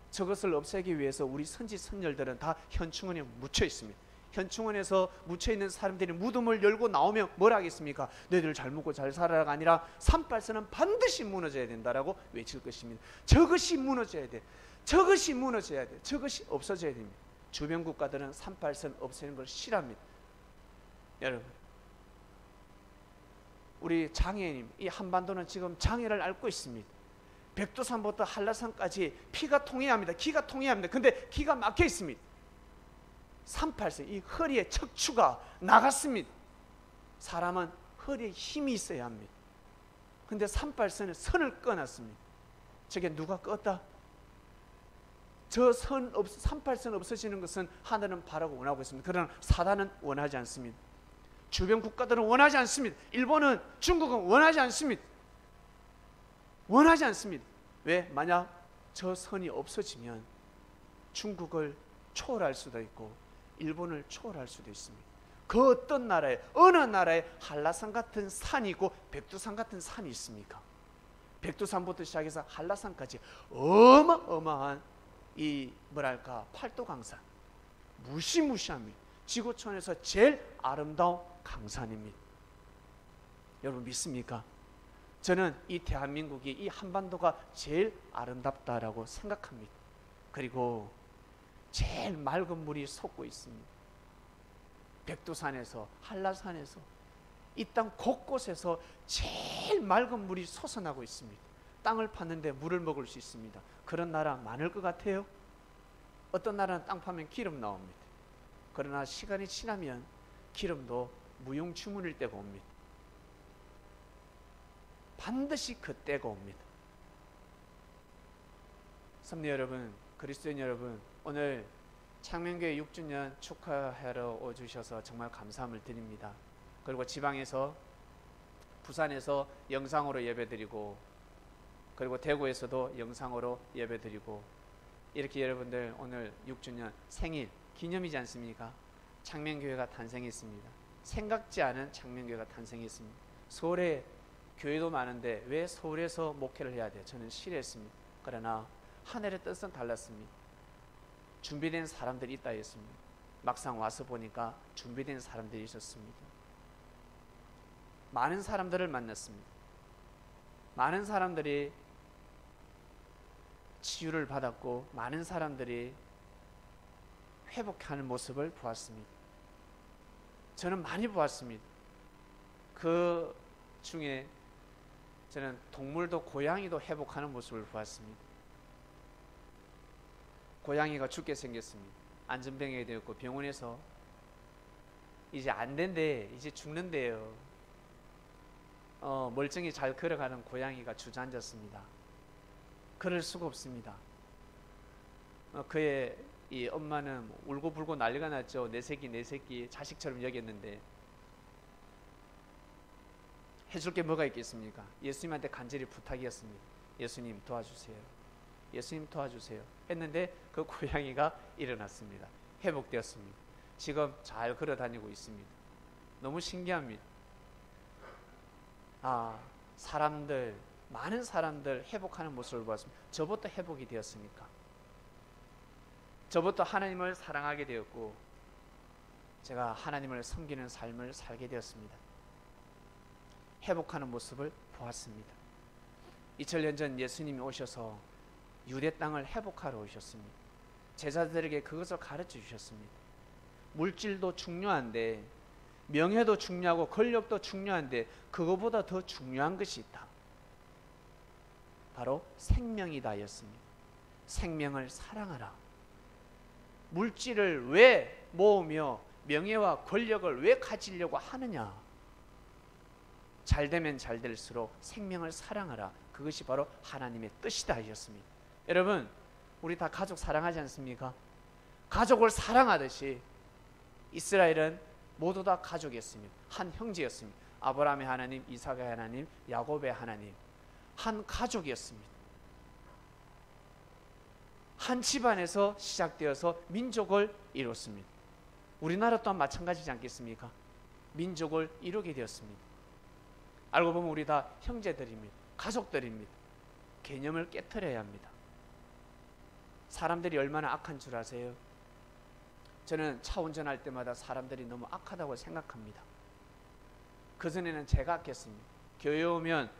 저것을 없애기 위해서 우리 선지 선열들은 다 현충원에 묻혀 있습니다. 현충원에서 묻혀있는 사람들이 무덤을 열고 나오면 뭘 하겠습니까? 너희들 잘 먹고 잘 살아라가 아니라 38선은 반드시 무너져야 된다라고 외칠 것입니다. 저것이 무너져야 돼. 저것이 무너져야 돼. 저것이 없어져야 됩니다. 주변 국가들은 38선 없애는 걸 싫어합니다. 여러분, 우리 장애인, 이 한반도는 지금 장애를 앓고 있습니다. 백두산부터 한라산까지 피가 통해야 합니다. 기가 통해야 합니다. 근데 기가 막혀 있습니다. 38선, 이 허리에 척추가 나갔습니다. 사람은 허리에 힘이 있어야 합니다. 근데 38선에 선을 꺼놨습니다. 저게 누가 껐다? 저 38선 없어지는 것은 하늘은 바라고 원하고 있습니다. 그러나 사단은 원하지 않습니다. 주변 국가들은 원하지 않습니다. 일본은, 중국은 원하지 않습니다. 원하지 않습니다. 왜? 만약 저 선이 없어지면 중국을 초월할 수도 있고 일본을 초월할 수도 있습니다. 그 어떤 나라에, 어느 나라에 한라산 같은 산이 있고 백두산 같은 산이 있습니까? 백두산부터 시작해서 한라산까지 어마어마한 이 뭐랄까 팔도 강산, 무시무시합니다. 지구촌에서 제일 아름다운 강산입니다. 여러분 믿습니까? 저는 이 대한민국이, 이 한반도가 제일 아름답다라고 생각합니다. 그리고 제일 맑은 물이 솟고 있습니다. 백두산에서, 한라산에서, 이 땅 곳곳에서 제일 맑은 물이 솟아나고 있습니다. 땅을 파는데 물을 먹을 수 있습니다. 그런 나라 많을 것 같아요? 어떤 나라는 땅 파면 기름 나옵니다. 그러나 시간이 지나면 기름도 무용주문일 때가 옵니다. 반드시 그때가 옵니다. 성도 여러분, 그리스도인 여러분, 오늘 창명교회 6주년 축하하러 오주셔서 정말 감사함을 드립니다. 그리고 지방에서, 부산에서 영상으로 예배드리고, 그리고 대구에서도 영상으로 예배드리고, 이렇게 여러분들 오늘 6주년 생일 기념이지 않습니까? 창명교회가 탄생했습니다. 생각지 않은 창명교회가 탄생했습니다. 서울에 교회도 많은데 왜 서울에서 목회를 해야 돼요? 저는 싫어했습니다. 그러나 하늘의 뜻은 달랐습니다. 준비된 사람들이 있다 했습니다. 막상 와서 보니까 준비된 사람들이 있었습니다. 많은 사람들을 만났습니다. 많은 사람들이 치유를 받았고 많은 사람들이 회복하는 모습을 보았습니다. 저는 많이 보았습니다. 그 중에 저는 동물도, 고양이도 회복하는 모습을 보았습니다. 고양이가 죽게 생겼습니다. 안전병이 되었고 병원에서 이제 안 된대, 이제 죽는데요. 멀쩡히 잘 걸어가는 고양이가 주저앉았습니다. 그럴 수가 없습니다. 그의 이 엄마는 울고불고 난리가 났죠. 내 새끼 자식처럼 여겼는데 해줄 게 뭐가 있겠습니까? 예수님한테 간절히 부탁이었습니다. 예수님 도와주세요. 예수님 도와주세요. 했는데 그 고양이가 일어났습니다. 회복되었습니다. 지금 잘 걸어다니고 있습니다. 너무 신기합니다. 사람들, 많은 사람들 회복하는 모습을 보았습니다. 저부터 회복이 되었으니까. 저부터 하나님을 사랑하게 되었고 제가 하나님을 섬기는 삶을 살게 되었습니다. 회복하는 모습을 보았습니다. 2000년 전 예수님이 오셔서 유대 땅을 회복하러 오셨습니다. 제자들에게 그것을 가르쳐 주셨습니다. 물질도 중요한데, 명예도 중요하고 권력도 중요한데 그거보다 더 중요한 것이 있다. 바로 생명이다 였습니다. 생명을 사랑하라. 물질을 왜 모으며 명예와 권력을 왜 가지려고 하느냐? 잘되면 잘될수록 생명을 사랑하라. 그것이 바로 하나님의 뜻이다 하셨습니다. 여러분, 우리 다 가족 사랑하지 않습니까? 가족을 사랑하듯이 이스라엘은 모두 다 가족이었습니다. 한 형제였습니다. 아브라함의 하나님, 이삭의 하나님, 야곱의 하나님, 한 가족이었습니다. 한 집안에서 시작되어서 민족을 이뤘습니다. 우리나라 또한 마찬가지지 않겠습니까? 민족을 이루게 되었습니다. 알고 보면 우리 다 형제들입니다. 가족들입니다. 개념을 깨트려야 합니다. 사람들이 얼마나 악한 줄 아세요? 저는 차 운전할 때마다 사람들이 너무 악하다고 생각합니다. 그전에는 제가 악했습니다. 교회 오면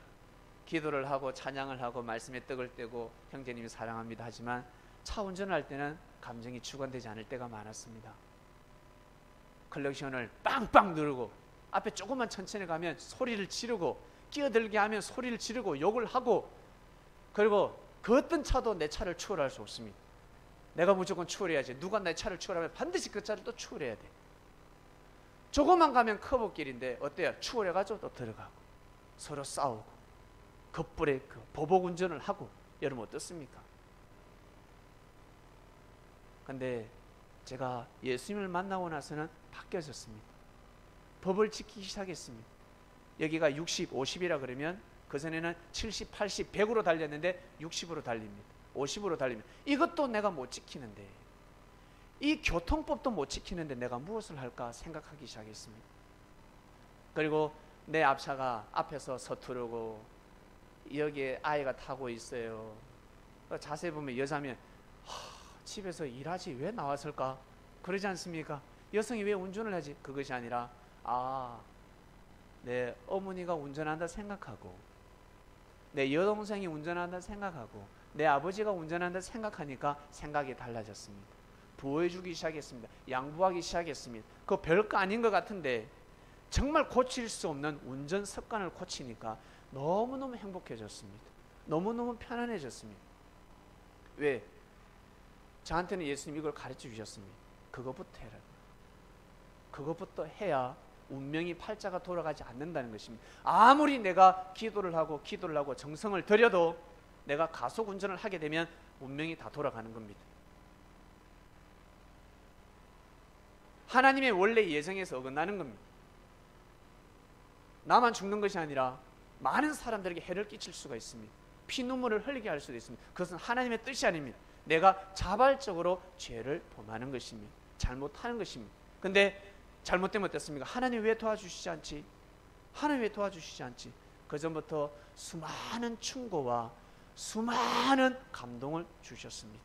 기도를 하고 찬양을 하고 말씀에 떡을 떼고 형제님이 사랑합니다 하지만 차 운전할 때는 감정이 주관되지 않을 때가 많았습니다. 클락션을 빵빵 누르고 앞에 조금만 천천히 가면 소리를 지르고 끼어들게 하면 소리를 지르고 욕을 하고, 그리고 그 어떤 차도 내 차를 추월할 수 없습니다. 내가 무조건 추월해야지. 누가 내 차를 추월하면 반드시 그 차를 또 추월해야 돼. 조금만 가면 커브길인데 어때요? 추월해가지고 또 들어가고 서로 싸우고 급브레이크 보복 운전을 하고. 여러분 어떻습니까? 근데 제가 예수님을 만나고 나서는 바뀌어졌습니다. 법을 지키기 시작했습니다. 여기가 60, 50이라 그러면 그전에는 70, 80, 100으로 달렸는데 60으로 달립니다. 50으로 달립니다. 이것도 내가 못 지키는데, 이 교통법도 못 지키는데 내가 무엇을 할까 생각하기 시작했습니다. 그리고 내 앞차가 앞에서 서투르고 여기에 아이가 타고 있어요. 자세히 보면 여자면 집에서 일하지 왜 나왔을까? 그러지 않습니까? 여성이 왜 운전을 하지? 그것이 아니라 내 어머니가 운전한다 생각하고, 내 여동생이 운전한다 생각하고, 내 아버지가 운전한다 생각하니까 생각이 달라졌습니다. 보호해주기 시작했습니다. 양보하기 시작했습니다. 그거 별거 아닌 것 같은데 정말 고칠 수 없는 운전 습관을 고치니까 너무너무 행복해졌습니다. 너무너무 편안해졌습니다. 왜? 저한테는 예수님 이걸 가르쳐 주셨습니다. 그것부터 해라. 그것부터 해야 운명이 팔자가 돌아가지 않는다는 것입니다. 아무리 내가 기도를 하고 정성을 들여도 내가 가속 운전을 하게 되면 운명이 다 돌아가는 겁니다. 하나님의 원래 예정에서 어긋나는 겁니다. 나만 죽는 것이 아니라 많은 사람들에게 해를 끼칠 수가 있습니다. 피눈물을 흘리게 할 수도 있습니다. 그것은 하나님의 뜻이 아닙니다. 내가 자발적으로 죄를 범하는 것입니다. 잘못하는 것입니다. 근데 잘못되면 어떻습니까? 하나님 왜 도와주시지 않지? 하나님 왜 도와주시지 않지? 그 전부터 수많은 충고와 수많은 감동을 주셨습니다.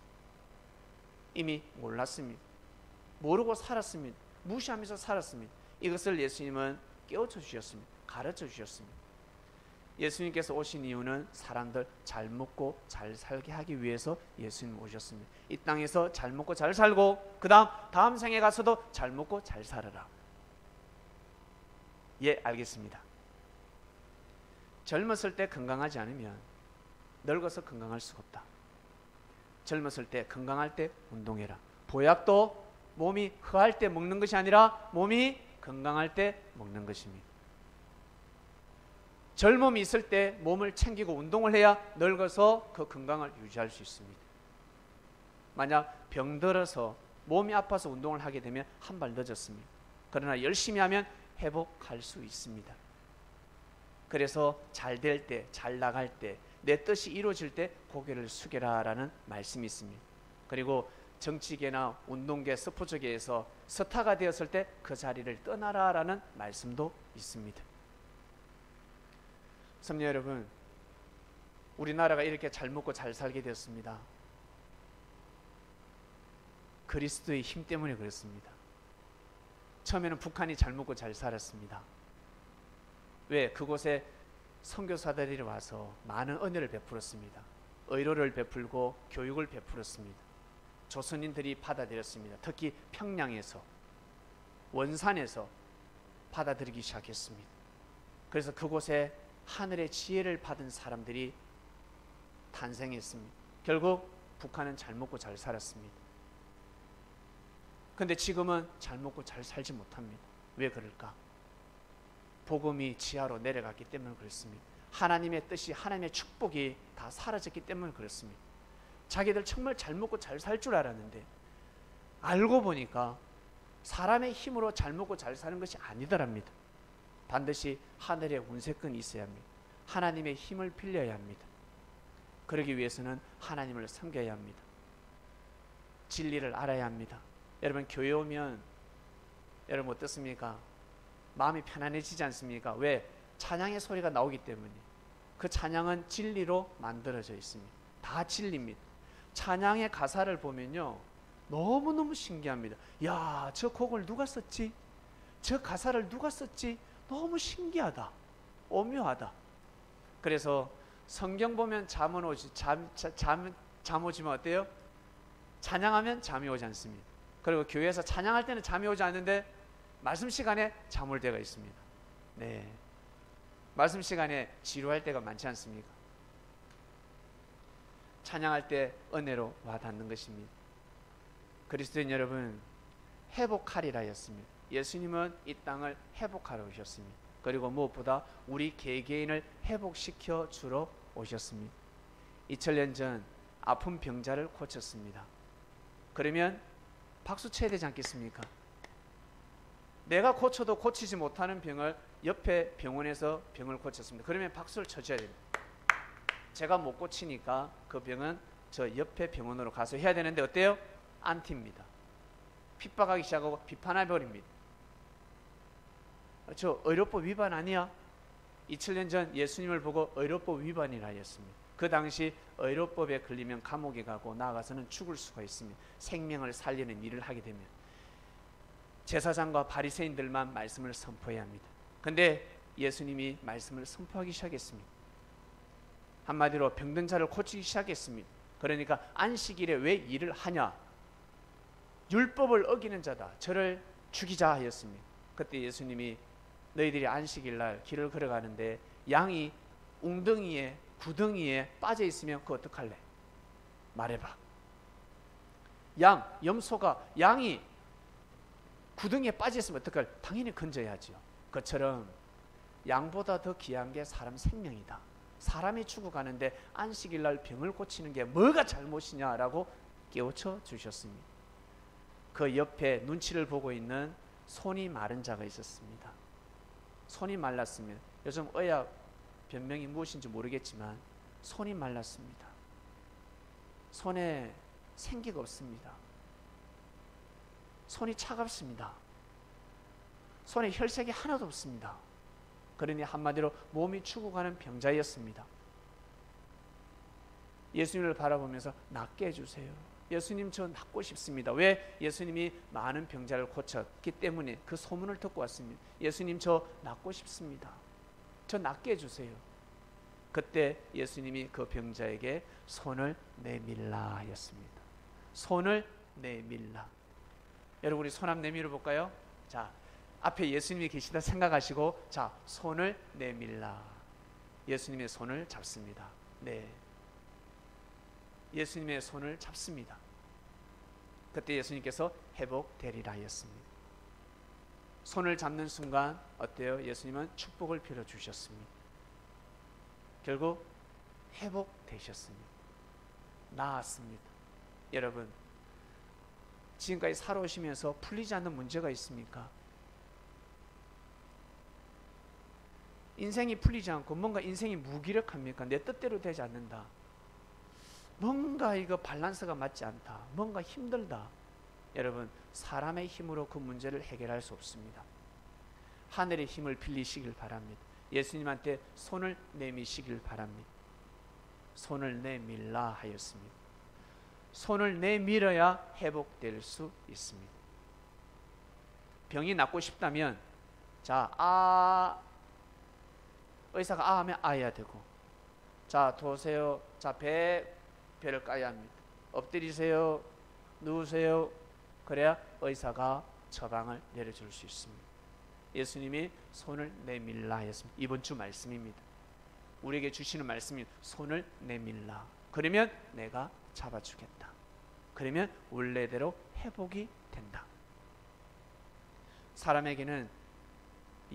이미 몰랐습니다. 모르고 살았습니다. 무시하면서 살았습니다. 이것을 예수님은 깨우쳐 주셨습니다. 가르쳐 주셨습니다. 예수님께서 오신 이유는 사람들 잘 먹고 잘 살게 하기 위해서 예수님 오셨습니다. 이 땅에서 잘 먹고 잘 살고 다음 생에 가서도 잘 먹고 잘 살아라. 예, 알겠습니다. 젊었을 때 건강하지 않으면 늙어서 건강할 수가 없다. 젊었을 때 건강할 때 운동해라. 보약도 몸이 허할 때 먹는 것이 아니라 몸이 건강할 때 먹는 것입니다. 젊음이 있을 때 몸을 챙기고 운동을 해야 늙어서 그 건강을 유지할 수 있습니다. 만약 병들어서 몸이 아파서 운동을 하게 되면 한 발 늦었습니다. 그러나 열심히 하면 회복할 수 있습니다. 그래서 잘 될 때, 잘 나갈 때, 내 뜻이 이루어질 때 고개를 숙여라라는 말씀이 있습니다. 그리고 정치계나 운동계, 스포츠계에서 스타가 되었을 때 그 자리를 떠나라라는 말씀도 있습니다. 성도 여러분, 우리나라가 이렇게 잘 먹고 잘 살게 되었습니다. 그리스도의 힘 때문에 그렇습니다. 처음에는 북한이 잘 먹고 잘 살았습니다. 왜? 그곳에 선교사들이 와서 많은 은혜를 베풀었습니다. 의료를 베풀고 교육을 베풀었습니다. 조선인들이 받아들였습니다. 특히 평양에서, 원산에서 받아들이기 시작했습니다. 그래서 그곳에 하늘의 지혜를 받은 사람들이 탄생했습니다. 결국 북한은 잘 먹고 잘 살았습니다. 근데 지금은 잘 먹고 잘 살지 못합니다. 왜 그럴까? 복음이 지하로 내려갔기 때문에 그렇습니다. 하나님의 뜻이, 하나님의 축복이 다 사라졌기 때문에 그렇습니다. 자기들 정말 잘 먹고 잘 살 줄 알았는데 알고 보니까 사람의 힘으로 잘 먹고 잘 사는 것이 아니더랍니다. 반드시 하늘의 운세권이 있어야 합니다. 하나님의 힘을 빌려야 합니다. 그러기 위해서는 하나님을 섬겨야 합니다. 진리를 알아야 합니다. 여러분 교회 오면 여러분 어떻습니까? 마음이 편안해지지 않습니까? 왜? 찬양의 소리가 나오기 때문에. 그 찬양은 진리로 만들어져 있습니다. 다 진리입니다. 찬양의 가사를 보면요 너무너무 신기합니다. 야, 저 곡을 누가 썼지? 저 가사를 누가 썼지? 너무 신기하다. 오묘하다. 그래서 성경 보면 잠 오지면 어때요? 찬양하면 잠이 오지 않습니다. 그리고 교회에서 찬양할 때는 잠이 오지 않는데 말씀 시간에 잠 올 때가 있습니다. 네, 말씀 시간에 지루할 때가 많지 않습니까? 찬양할 때 은혜로 와닿는 것입니다. 그리스도인 여러분, 회복하리라 했습니다. 예수님은 이 땅을 회복하러 오셨습니다. 그리고 무엇보다 우리 개개인을 회복시켜 주러 오셨습니다. 2000년 전 아픈 병자를 고쳤습니다. 그러면 박수 쳐야 되지 않겠습니까? 내가 고쳐도 고치지 못하는 병을 옆에 병원에서 병을 고쳤습니다. 그러면 박수를 쳐줘야 됩니다. 제가 못 고치니까 그 병은 저 옆에 병원으로 가서 해야 되는데 어때요? 안티입니다. 핍박하기 시작하고 비판해버립니다. 저 의료법 위반 아니야? 2000년 전 예수님을 보고 의료법 위반이라 했습니다. 그 당시 의료법에 걸리면 감옥에 가고 나아가서는 죽을 수가 있습니다. 생명을 살리는 일을 하게 되면 제사장과 바리새인들만 말씀을 선포해야 합니다. 근데 예수님이 말씀을 선포하기 시작했습니다. 한마디로 병든 자를 고치기 시작했습니다. 그러니까 안식일에 왜 일을 하냐? 율법을 어기는 자다. 저를 죽이자 하였습니다. 그때 예수님이 너희들이 안식일날 길을 걸어가는데 양이 웅덩이에 구덩이에 빠져 있으면 그거 어떡할래? 말해봐. 염소가 양이 구덩이에 빠져 있으면 어떡할래? 당연히 건져야죠. 그처럼 양보다 더 귀한 게 사람 생명이다. 사람이 죽어가는데 안식일날 병을 고치는 게 뭐가 잘못이냐라고 깨우쳐 주셨습니다. 그 옆에 눈치를 보고 있는 손이 마른 자가 있었습니다. 손이 말랐으면, 요즘 의학 변명이 무엇인지 모르겠지만 손이 말랐습니다. 손에 생기가 없습니다. 손이 차갑습니다. 손에 혈색이 하나도 없습니다. 그러니 한마디로 몸이 죽어가는 병자였습니다. 예수님을 바라보면서 낫게 해주세요. 예수님 저 낫고 싶습니다. 왜? 예수님이 많은 병자를 고쳤기 때문에 그 소문을 듣고 왔습니다. 예수님 저 낫고 싶습니다. 저 낫게 해주세요. 그때 예수님이 그 병자에게 손을 내밀라 하였습니다. 손을 내밀라. 여러분 우리 손 한번 내밀어 볼까요? 자, 앞에 예수님이 계시다 생각하시고 자, 손을 내밀라. 예수님의 손을 잡습니다. 네, 예수님의 손을 잡습니다. 그때 예수님께서 회복되리라 하였습니다. 손을 잡는 순간 어때요? 예수님은 축복을 빌어주셨습니다. 결국 회복되셨습니다. 나았습니다. 여러분 지금까지 살아오시면서 풀리지 않는 문제가 있습니까? 인생이 풀리지 않고 뭔가 인생이 무기력합니까? 내 뜻대로 되지 않는다. 뭔가 이거 밸런스가 맞지 않다. 뭔가 힘들다. 여러분 사람의 힘으로 그 문제를 해결할 수 없습니다. 하늘의 힘을 빌리시길 바랍니다. 예수님한테 손을 내미시길 바랍니다. 손을 내밀라 하였습니다. 손을 내밀어야 회복될 수 있습니다. 병이 낫고 싶다면 자, 의사가 하면 해야 되고, 자 도세요. 자 배를 까야 합니다. 엎드리세요. 누우세요. 그래야 의사가 처방을 내려줄 수 있습니다. 예수님이 손을 내밀라 하였습니다. 이번 주 말씀입니다. 우리에게 주시는 말씀이 손을 내밀라. 그러면 내가 잡아주겠다. 그러면 원래대로 회복이 된다. 사람에게는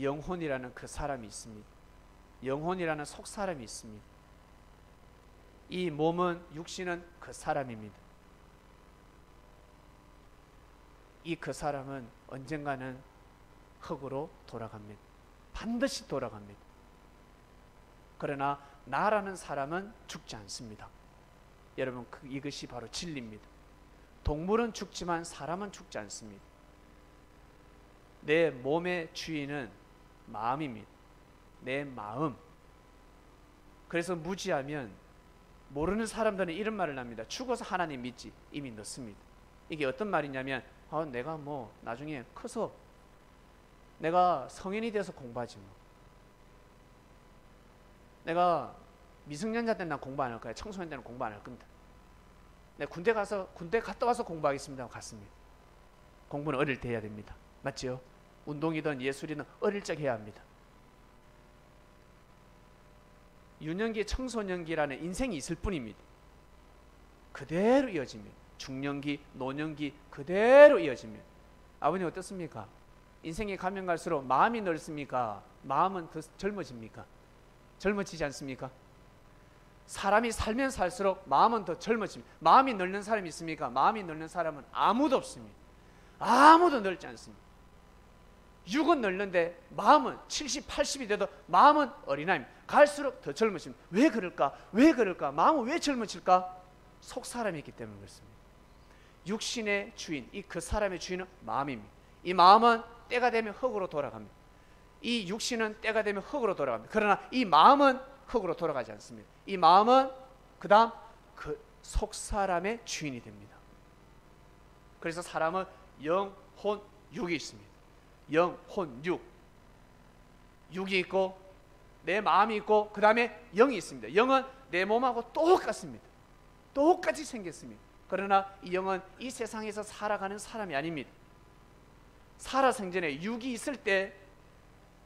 영혼이라는 그 사람이 있습니다. 영혼이라는 속사람이 있습니다. 이 몸은, 육신은 그 사람입니다. 이 그 사람은 언젠가는 흙으로 돌아갑니다. 반드시 돌아갑니다. 그러나 나라는 사람은 죽지 않습니다. 여러분, 이것이 바로 진리입니다. 동물은 죽지만 사람은 죽지 않습니다. 내 몸의 주인은 마음입니다. 내 마음. 그래서 무지하면 모르는 사람들은 이런 말을 합니다. 죽어서 하나님 믿지. 이미 늦습니다. 이게 어떤 말이냐면, 내가 뭐 나중에 커서 내가 성인이 돼서 공부하지 뭐. 내가 미성년자 때는 난 공부 안 할 거야. 청소년 때는 공부 안 할 겁니다. 내가 군대 갔다 와서 공부하겠습니다 하고 갔습니다. 공부는 어릴 때 해야 됩니다. 맞죠? 운동이든 예술이든 어릴 적 해야 합니다. 유년기, 청소년기라는 인생이 있을 뿐입니다. 그대로 이어집니다. 중년기, 노년기 그대로 이어집니다. 아버님 어떻습니까? 인생이 가면 갈수록 마음이 넓습니까? 마음은 더 젊어집니까? 젊어지지 않습니까? 사람이 살면 살수록 마음은 더 젊어집니다. 마음이 늙는 사람이 있습니까? 마음이 늙는 사람은 아무도 없습니다. 아무도 늙지 않습니다. 육은 늙는데 마음은 70, 80이 돼도 마음은 어린아이입니다. 갈수록 더 젊어집니다. 왜 그럴까? 왜 그럴까? 마음은 왜 젊어질까? 속 사람이 있기 때문에 그렇습니다. 육신의 주인, 이 그 사람의 주인은 마음입니다. 이 마음은 때가 되면 흙으로 돌아갑니다. 이 육신은 때가 되면 흙으로 돌아갑니다. 그러나 이 마음은 흙으로 돌아가지 않습니다. 이 마음은 그 다음 그 속 사람의 주인이 됩니다. 그래서 사람은 영, 혼, 육이 있습니다. 영, 혼, 육. 육이 있고 내 마음이 있고 그 다음에 영이 있습니다. 영은 내 몸하고 똑같습니다. 똑같이 생겼습니다. 그러나 이 영은 이 세상에서 살아가는 사람이 아닙니다. 살아생전에 육이 있을 때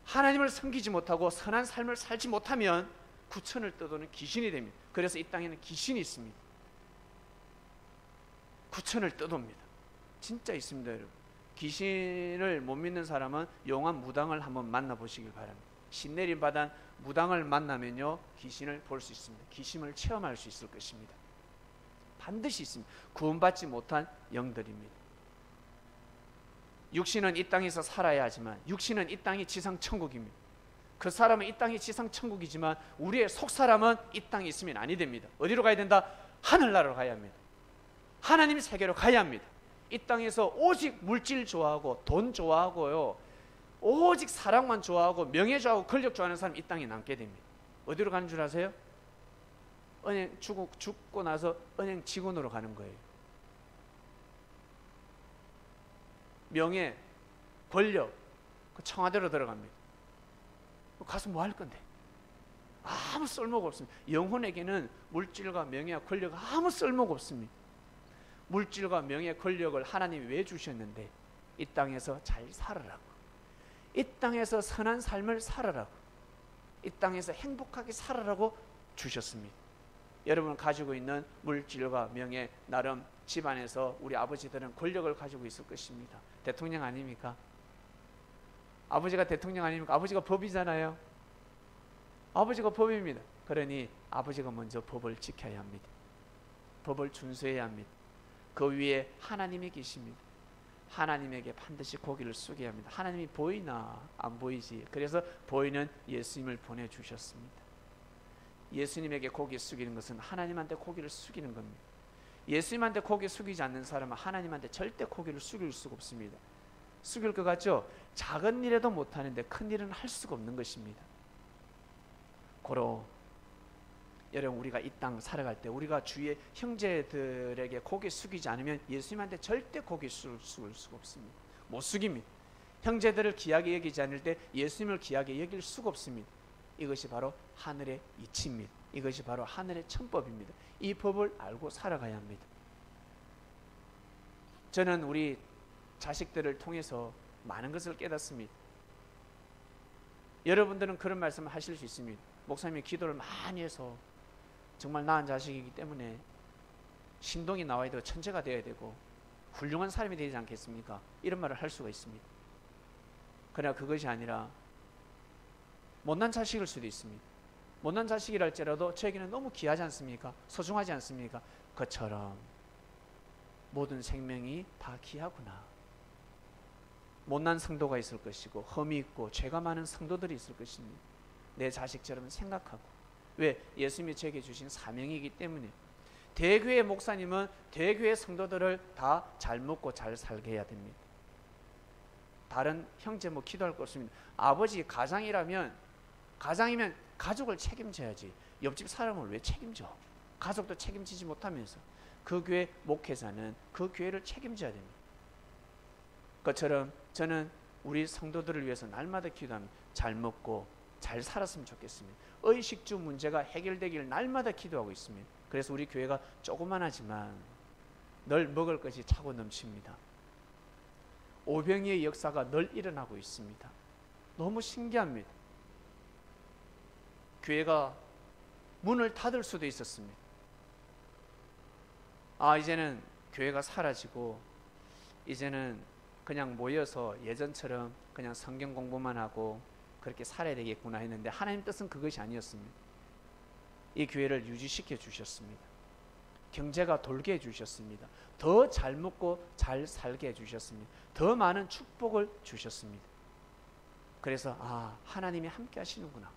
하나님을 섬기지 못하고 선한 삶을 살지 못하면 구천을 떠도는 귀신이 됩니다. 그래서 이 땅에는 귀신이 있습니다. 구천을 떠돕니다. 진짜 있습니다, 여러분. 귀신을 못 믿는 사람은 용한 무당을 한번 만나보시길 바랍니다. 신내림 받은 무당을 만나면요, 귀신을 볼 수 있습니다. 귀신을 체험할 수 있을 것입니다. 반드시 있습니다. 구원받지 못한 영들입니다. 육신은 이 땅에서 살아야 하지만 육신은 이 땅이 지상천국입니다. 그 사람은 이 땅이 지상천국이지만 우리의 속사람은 이 땅에 있으면 아니 됩니다. 어디로 가야 된다? 하늘나라로 가야 합니다. 하나님 세계로 가야 합니다. 이 땅에서 오직 물질 좋아하고 돈 좋아하고요, 오직 사랑만 좋아하고 명예 좋아하고 권력 좋아하는 사람 이 땅에 남게 됩니다. 어디로 가는 줄 아세요? 은행 죽고 나서 은행 직원으로 가는 거예요. 명예, 권력, 그 청와대로 들어갑니다. 가서 뭐 할 건데? 아무 쓸모가 없습니다. 영혼에게는 물질과 명예와 권력 아무 쓸모가 없습니다. 물질과 명예, 권력을 하나님이 왜 주셨는데? 이 땅에서 잘 살아라고, 이 땅에서 선한 삶을 살아라고, 이 땅에서 행복하게 살아라고 주셨습니다. 여러분 가지고 있는 물질과 명예, 나름 집안에서 우리 아버지들은 권력을 가지고 있을 것입니다. 대통령 아닙니까? 아버지가 대통령 아닙니까? 아버지가 법이잖아요. 아버지가 법입니다. 그러니 아버지가 먼저 법을 지켜야 합니다. 법을 준수해야 합니다. 그 위에 하나님이 계십니다. 하나님에게 반드시 고개를 숙여야 합니다. 하나님이 보이나? 안 보이지. 그래서 보이는 예수님을 보내주셨습니다. 예수님에게 고개 숙이는 것은 하나님한테 고개를 숙이는 겁니다. 예수님한테 고개 숙이지 않는 사람은 하나님한테 절대 고개를 숙일 수가 없습니다. 숙일 것 같죠? 작은 일에도 못하는데 큰 일은 할 수가 없는 것입니다. 고로 여러분, 우리가 이 땅 살아갈 때 우리가 주위의 형제들에게 고개 숙이지 않으면 예수님한테 절대 고개 숙일 수가 없습니다. 못 숙입니다. 형제들을 귀하게 여기지 않을 때 예수님을 귀하게 여길 수가 없습니다. 이것이 바로 하늘의 이치입니다. 이것이 바로 하늘의 천법입니다. 이 법을 알고 살아가야 합니다. 저는 우리 자식들을 통해서 많은 것을 깨닫습니다. 여러분들은 그런 말씀을 하실 수 있습니다. 목사님이 기도를 많이 해서 정말 낳은 자식이기 때문에 신동이 나와야 되고 천재가 되어야 되고 훌륭한 사람이 되지 않겠습니까? 이런 말을 할 수가 있습니다. 그러나 그것이 아니라 못난 자식일 수도 있습니다. 못난 자식이랄지라도 저에게는 너무 귀하지 않습니까? 소중하지 않습니까? 그처럼 모든 생명이 다 귀하구나. 못난 성도가 있을 것이고 흠이 있고 죄가 많은 성도들이 있을 것입니다. 내 자식처럼 생각하고. 왜? 예수님이 저에게 주신 사명이기 때문에. 대교회 목사님은 대교회 성도들을 다 잘 먹고 잘 살게 해야 됩니다. 다른 형제 뭐 기도할 거 없습니다. 아버지 가장이면 가족을 책임져야지. 옆집 사람을 왜 책임져? 가족도 책임지지 못하면서. 그 교회 목회자는 그 교회를 책임져야 됩니다. 그것처럼 저는 우리 성도들을 위해서 날마다 기도합니다. 잘 먹고 잘 살았으면 좋겠습니다. 의식주 문제가 해결되길 날마다 기도하고 있습니다. 그래서 우리 교회가 조그만하지만 늘 먹을 것이 차고 넘칩니다. 오병이의 역사가 늘 일어나고 있습니다. 너무 신기합니다. 교회가 문을 닫을 수도 있었습니다. 이제는 교회가 사라지고 이제는 그냥 모여서 예전처럼 그냥 성경 공부만 하고 그렇게 살아야 되겠구나 했는데 하나님 뜻은 그것이 아니었습니다. 이 교회를 유지시켜 주셨습니다. 경제가 돌게 해주셨습니다. 더 잘 먹고 잘 살게 해주셨습니다. 더 많은 축복을 주셨습니다. 그래서 하나님이 함께 하시는구나.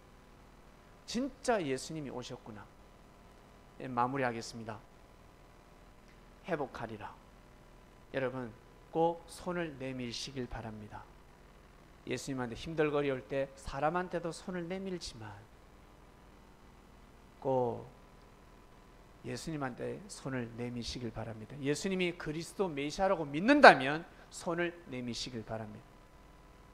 진짜 예수님이 오셨구나. 마무리하겠습니다. 회복하리라. 여러분 꼭 손을 내밀시길 바랍니다. 예수님한테 힘들거릴 때 사람한테도 손을 내밀지만 꼭 예수님한테 손을 내미시길 바랍니다. 예수님이 그리스도 메시아라고 믿는다면 손을 내미시길 바랍니다.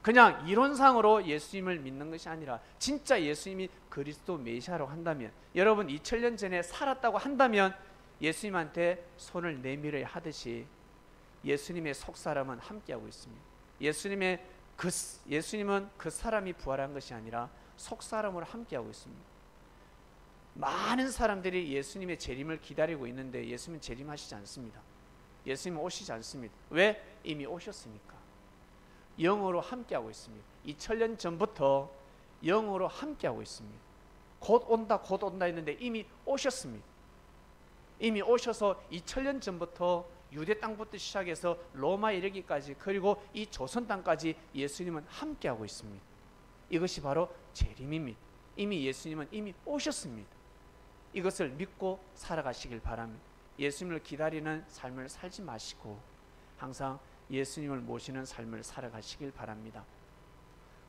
그냥 이론상으로 예수님을 믿는 것이 아니라 진짜 예수님이 그리스도 메시아라고 한다면, 여러분 2000년 전에 살았다고 한다면 예수님한테 손을 내밀어야 하듯이 예수님의 속사람은 함께하고 있습니다. 예수님은 그 사람이 부활한 것이 아니라 속사람으로 함께하고 있습니다. 많은 사람들이 예수님의 재림을 기다리고 있는데 예수님은 재림하시지 않습니다. 예수님은 오시지 않습니다. 왜? 이미 오셨으니까. 영으로 함께하고 있습니다. 2000년 전부터 영으로 함께하고 있습니다. 곧 온다 했는데 이미 오셨습니다. 이미 오셔서 2000년 전부터 유대 땅부터 시작해서 로마에 이르기까지 그리고 이 조선 땅까지 예수님은 함께하고 있습니다. 이것이 바로 재림입니다. 이미 예수님은 이미 오셨습니다. 이것을 믿고 살아가시길 바랍니다. 예수님을 기다리는 삶을 살지 마시고 항상 예수님을 모시는 삶을 살아가시길 바랍니다.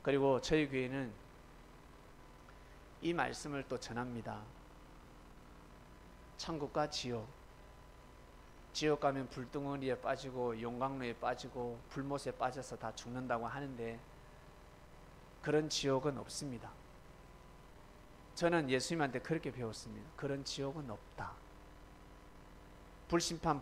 그리고 저희 교회는 이 말씀을 또 전합니다. 천국과 지옥 가면 불덩어리에 빠지고 용광로에 빠지고 불못에 빠져서 다 죽는다고 하는데 그런 지옥은 없습니다. 저는 예수님한테 그렇게 배웠습니다. 그런 지옥은 없다. 불심판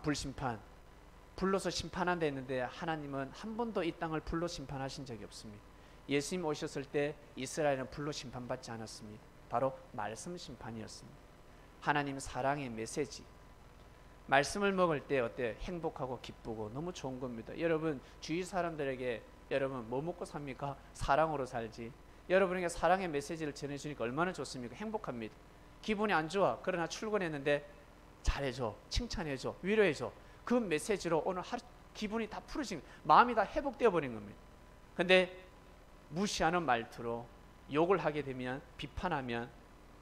불로서 심판한다 했는데 하나님은 한 번도 이 땅을 불로 심판하신 적이 없습니다. 예수님 오셨을 때 이스라엘은 불로 심판받지 않았습니다. 바로 말씀 심판이었습니다. 하나님 사랑의 메시지, 말씀을 먹을 때 어때요? 행복하고 기쁘고 너무 좋은 겁니다. 여러분 주위 사람들에게 여러분 뭐 먹고 삽니까? 사랑으로 살지. 여러분에게 사랑의 메시지를 전해주니까 얼마나 좋습니까? 행복합니다. 기분이 안 좋아. 그러나 출근했는데 잘해줘, 칭찬해줘, 위로해줘. 그 메시지로 오늘 하루 기분이 다 풀어진, 마음이 다 회복되어 버린 겁니다. 근데 무시하는 말투로 욕을 하게 되면, 비판하면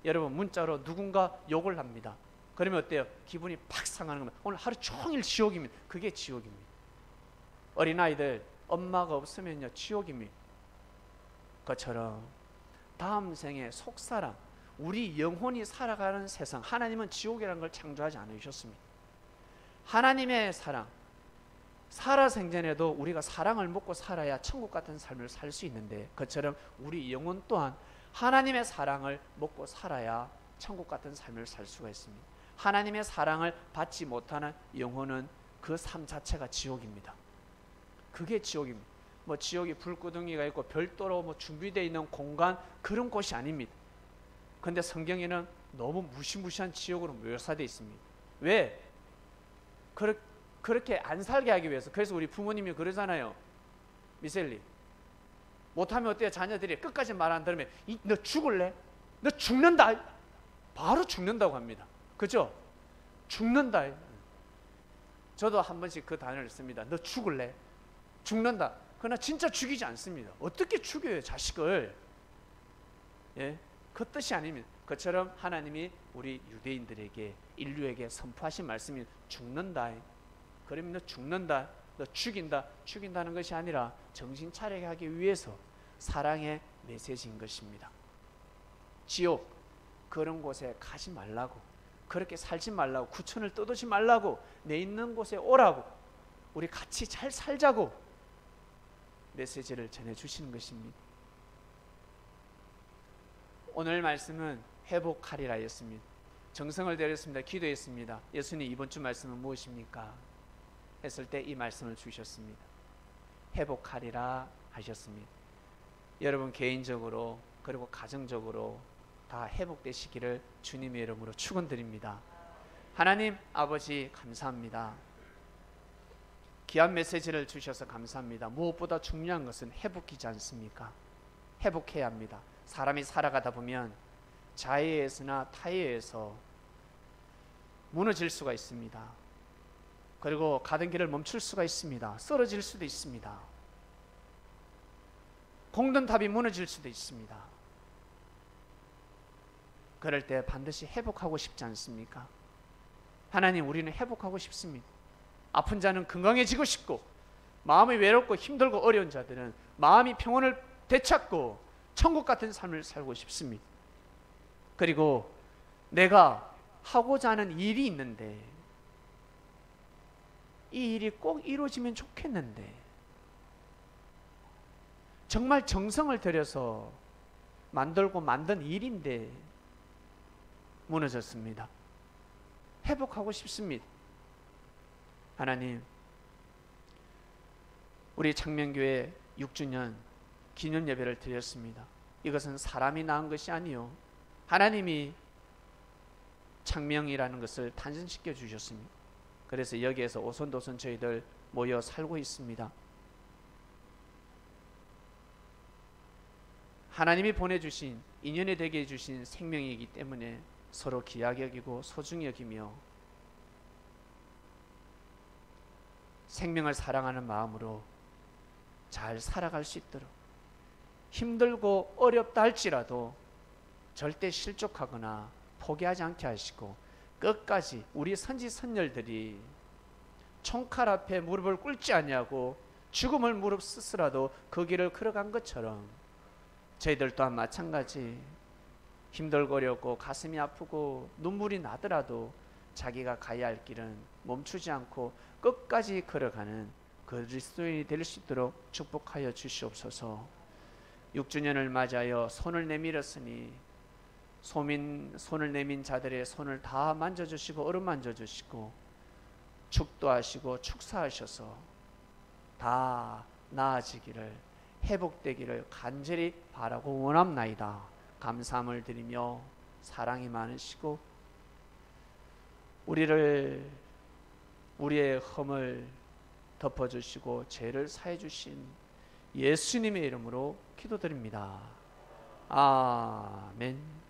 여러분 문자로 누군가 욕을 합니다. 그러면 어때요? 기분이 팍 상하는 겁니다. 오늘 하루 종일 지옥입니다. 그게 지옥입니다. 어린아이들 엄마가 없으면요 지옥입니다. 그처럼 다음 생에 속사람, 우리 영혼이 살아가는 세상, 하나님은 지옥이라는 걸 창조하지 않으셨습니다. 하나님의 사랑, 살아생전에도 우리가 사랑을 먹고 살아야 천국 같은 삶을 살 수 있는데 그처럼 우리 영혼 또한 하나님의 사랑을 먹고 살아야 천국 같은 삶을 살 수가 있습니다. 하나님의 사랑을 받지 못하는 영혼은 그 삶 자체가 지옥입니다. 그게 지옥입니다. 뭐 지옥이 불구덩이가 있고 별도로 뭐 준비되어 있는 공간, 그런 곳이 아닙니다. 근데 성경에는 너무 무시무시한 지옥으로 묘사되어 있습니다. 왜? 그렇게 안 살게 하기 위해서. 그래서 우리 부모님이 그러잖아요. 미셀리 못하면 어때요? 자녀들이 끝까지 말 안 들으면 너 죽을래? 너 죽는다. 바로 죽는다고 합니다. 그죠? 죽는다. 저도 한 번씩 그 단어를 씁니다. 너 죽을래? 죽는다. 그러나 진짜 죽이지 않습니다. 어떻게 죽여요, 자식을? 예? 그 뜻이 아닙니다. 그처럼 하나님이 우리 유대인들에게, 인류에게 선포하신 말씀이 죽는다. 그러면 너 죽는다. 너 죽인다. 죽인다는 것이 아니라 정신 차리게 하기 위해서 사랑의 메시지인 것입니다. 지옥, 그런 곳에 가지 말라고, 그렇게 살지 말라고, 구천을 떠도지 말라고, 내 있는 곳에 오라고, 우리 같이 잘 살자고 메시지를 전해주시는 것입니다. 오늘 말씀은 회복하리라였습니다. 정성을 들였습니다. 기도했습니다. 예수님, 이번 주 말씀은 무엇입니까? 했을 때 이 말씀을 주셨습니다. 회복하리라 하셨습니다. 여러분 개인적으로 그리고 가정적으로 다 회복되시기를 주님의 이름으로 축원드립니다. 하나님 아버지 감사합니다. 귀한 메시지를 주셔서 감사합니다. 무엇보다 중요한 것은 회복이지 않습니까? 회복해야 합니다. 사람이 살아가다 보면 자해에서나 타해에서 무너질 수가 있습니다. 그리고 가던 길을 멈출 수가 있습니다. 쓰러질 수도 있습니다. 공든탑이 무너질 수도 있습니다. 그럴 때 반드시 회복하고 싶지 않습니까? 하나님, 우리는 회복하고 싶습니다. 아픈 자는 건강해지고 싶고, 마음이 외롭고 힘들고 어려운 자들은 마음이 평온을 되찾고 천국 같은 삶을 살고 싶습니다. 그리고 내가 하고자 하는 일이 있는데 이 일이 꼭 이루어지면 좋겠는데 정말 정성을 들여서 만들고 만든 일인데 무너졌습니다. 회복하고 싶습니다. 하나님, 우리 창명교회 6주년 기념 예배를 드렸습니다. 이것은 사람이 낳은 것이 아니요, 하나님이 창명이라는 것을 탄생시켜 주셨습니다. 그래서 여기에서 오손도손 저희들 모여 살고 있습니다. 하나님이 보내주신, 인연이 되게 해주신 생명이기 때문에 서로 귀하게 여기고 소중히 여기며 생명을 사랑하는 마음으로 잘 살아갈 수 있도록, 힘들고 어렵다 할지라도 절대 실족하거나 포기하지 않게 하시고 끝까지 우리 선지 선열들이 총칼 앞에 무릎을 꿇지 아니하고 죽음을 무릎 쓰스라도 그 길을 걸어간 것처럼 저희들 또한 마찬가지 힘들고 어렵고 가슴이 아프고 눈물이 나더라도 자기가 가야 할 길은 멈추지 않고 끝까지 걸어가는 그리스도인이 될 수 있도록 축복하여 주시옵소서. 6주년을 맞이하여 손을 내밀었으니 손을 내민 자들의 손을 다 만져주시고 어루만져 주시고 축도하시고 축사하셔서 다 나아지기를, 회복되기를 간절히 바라고 원합나이다. 감사함을 드리며 사랑이 많으시고 우리의 흠을 덮어주시고 죄를 사해 주신 예수님의 이름으로 기도드립니다. 아멘.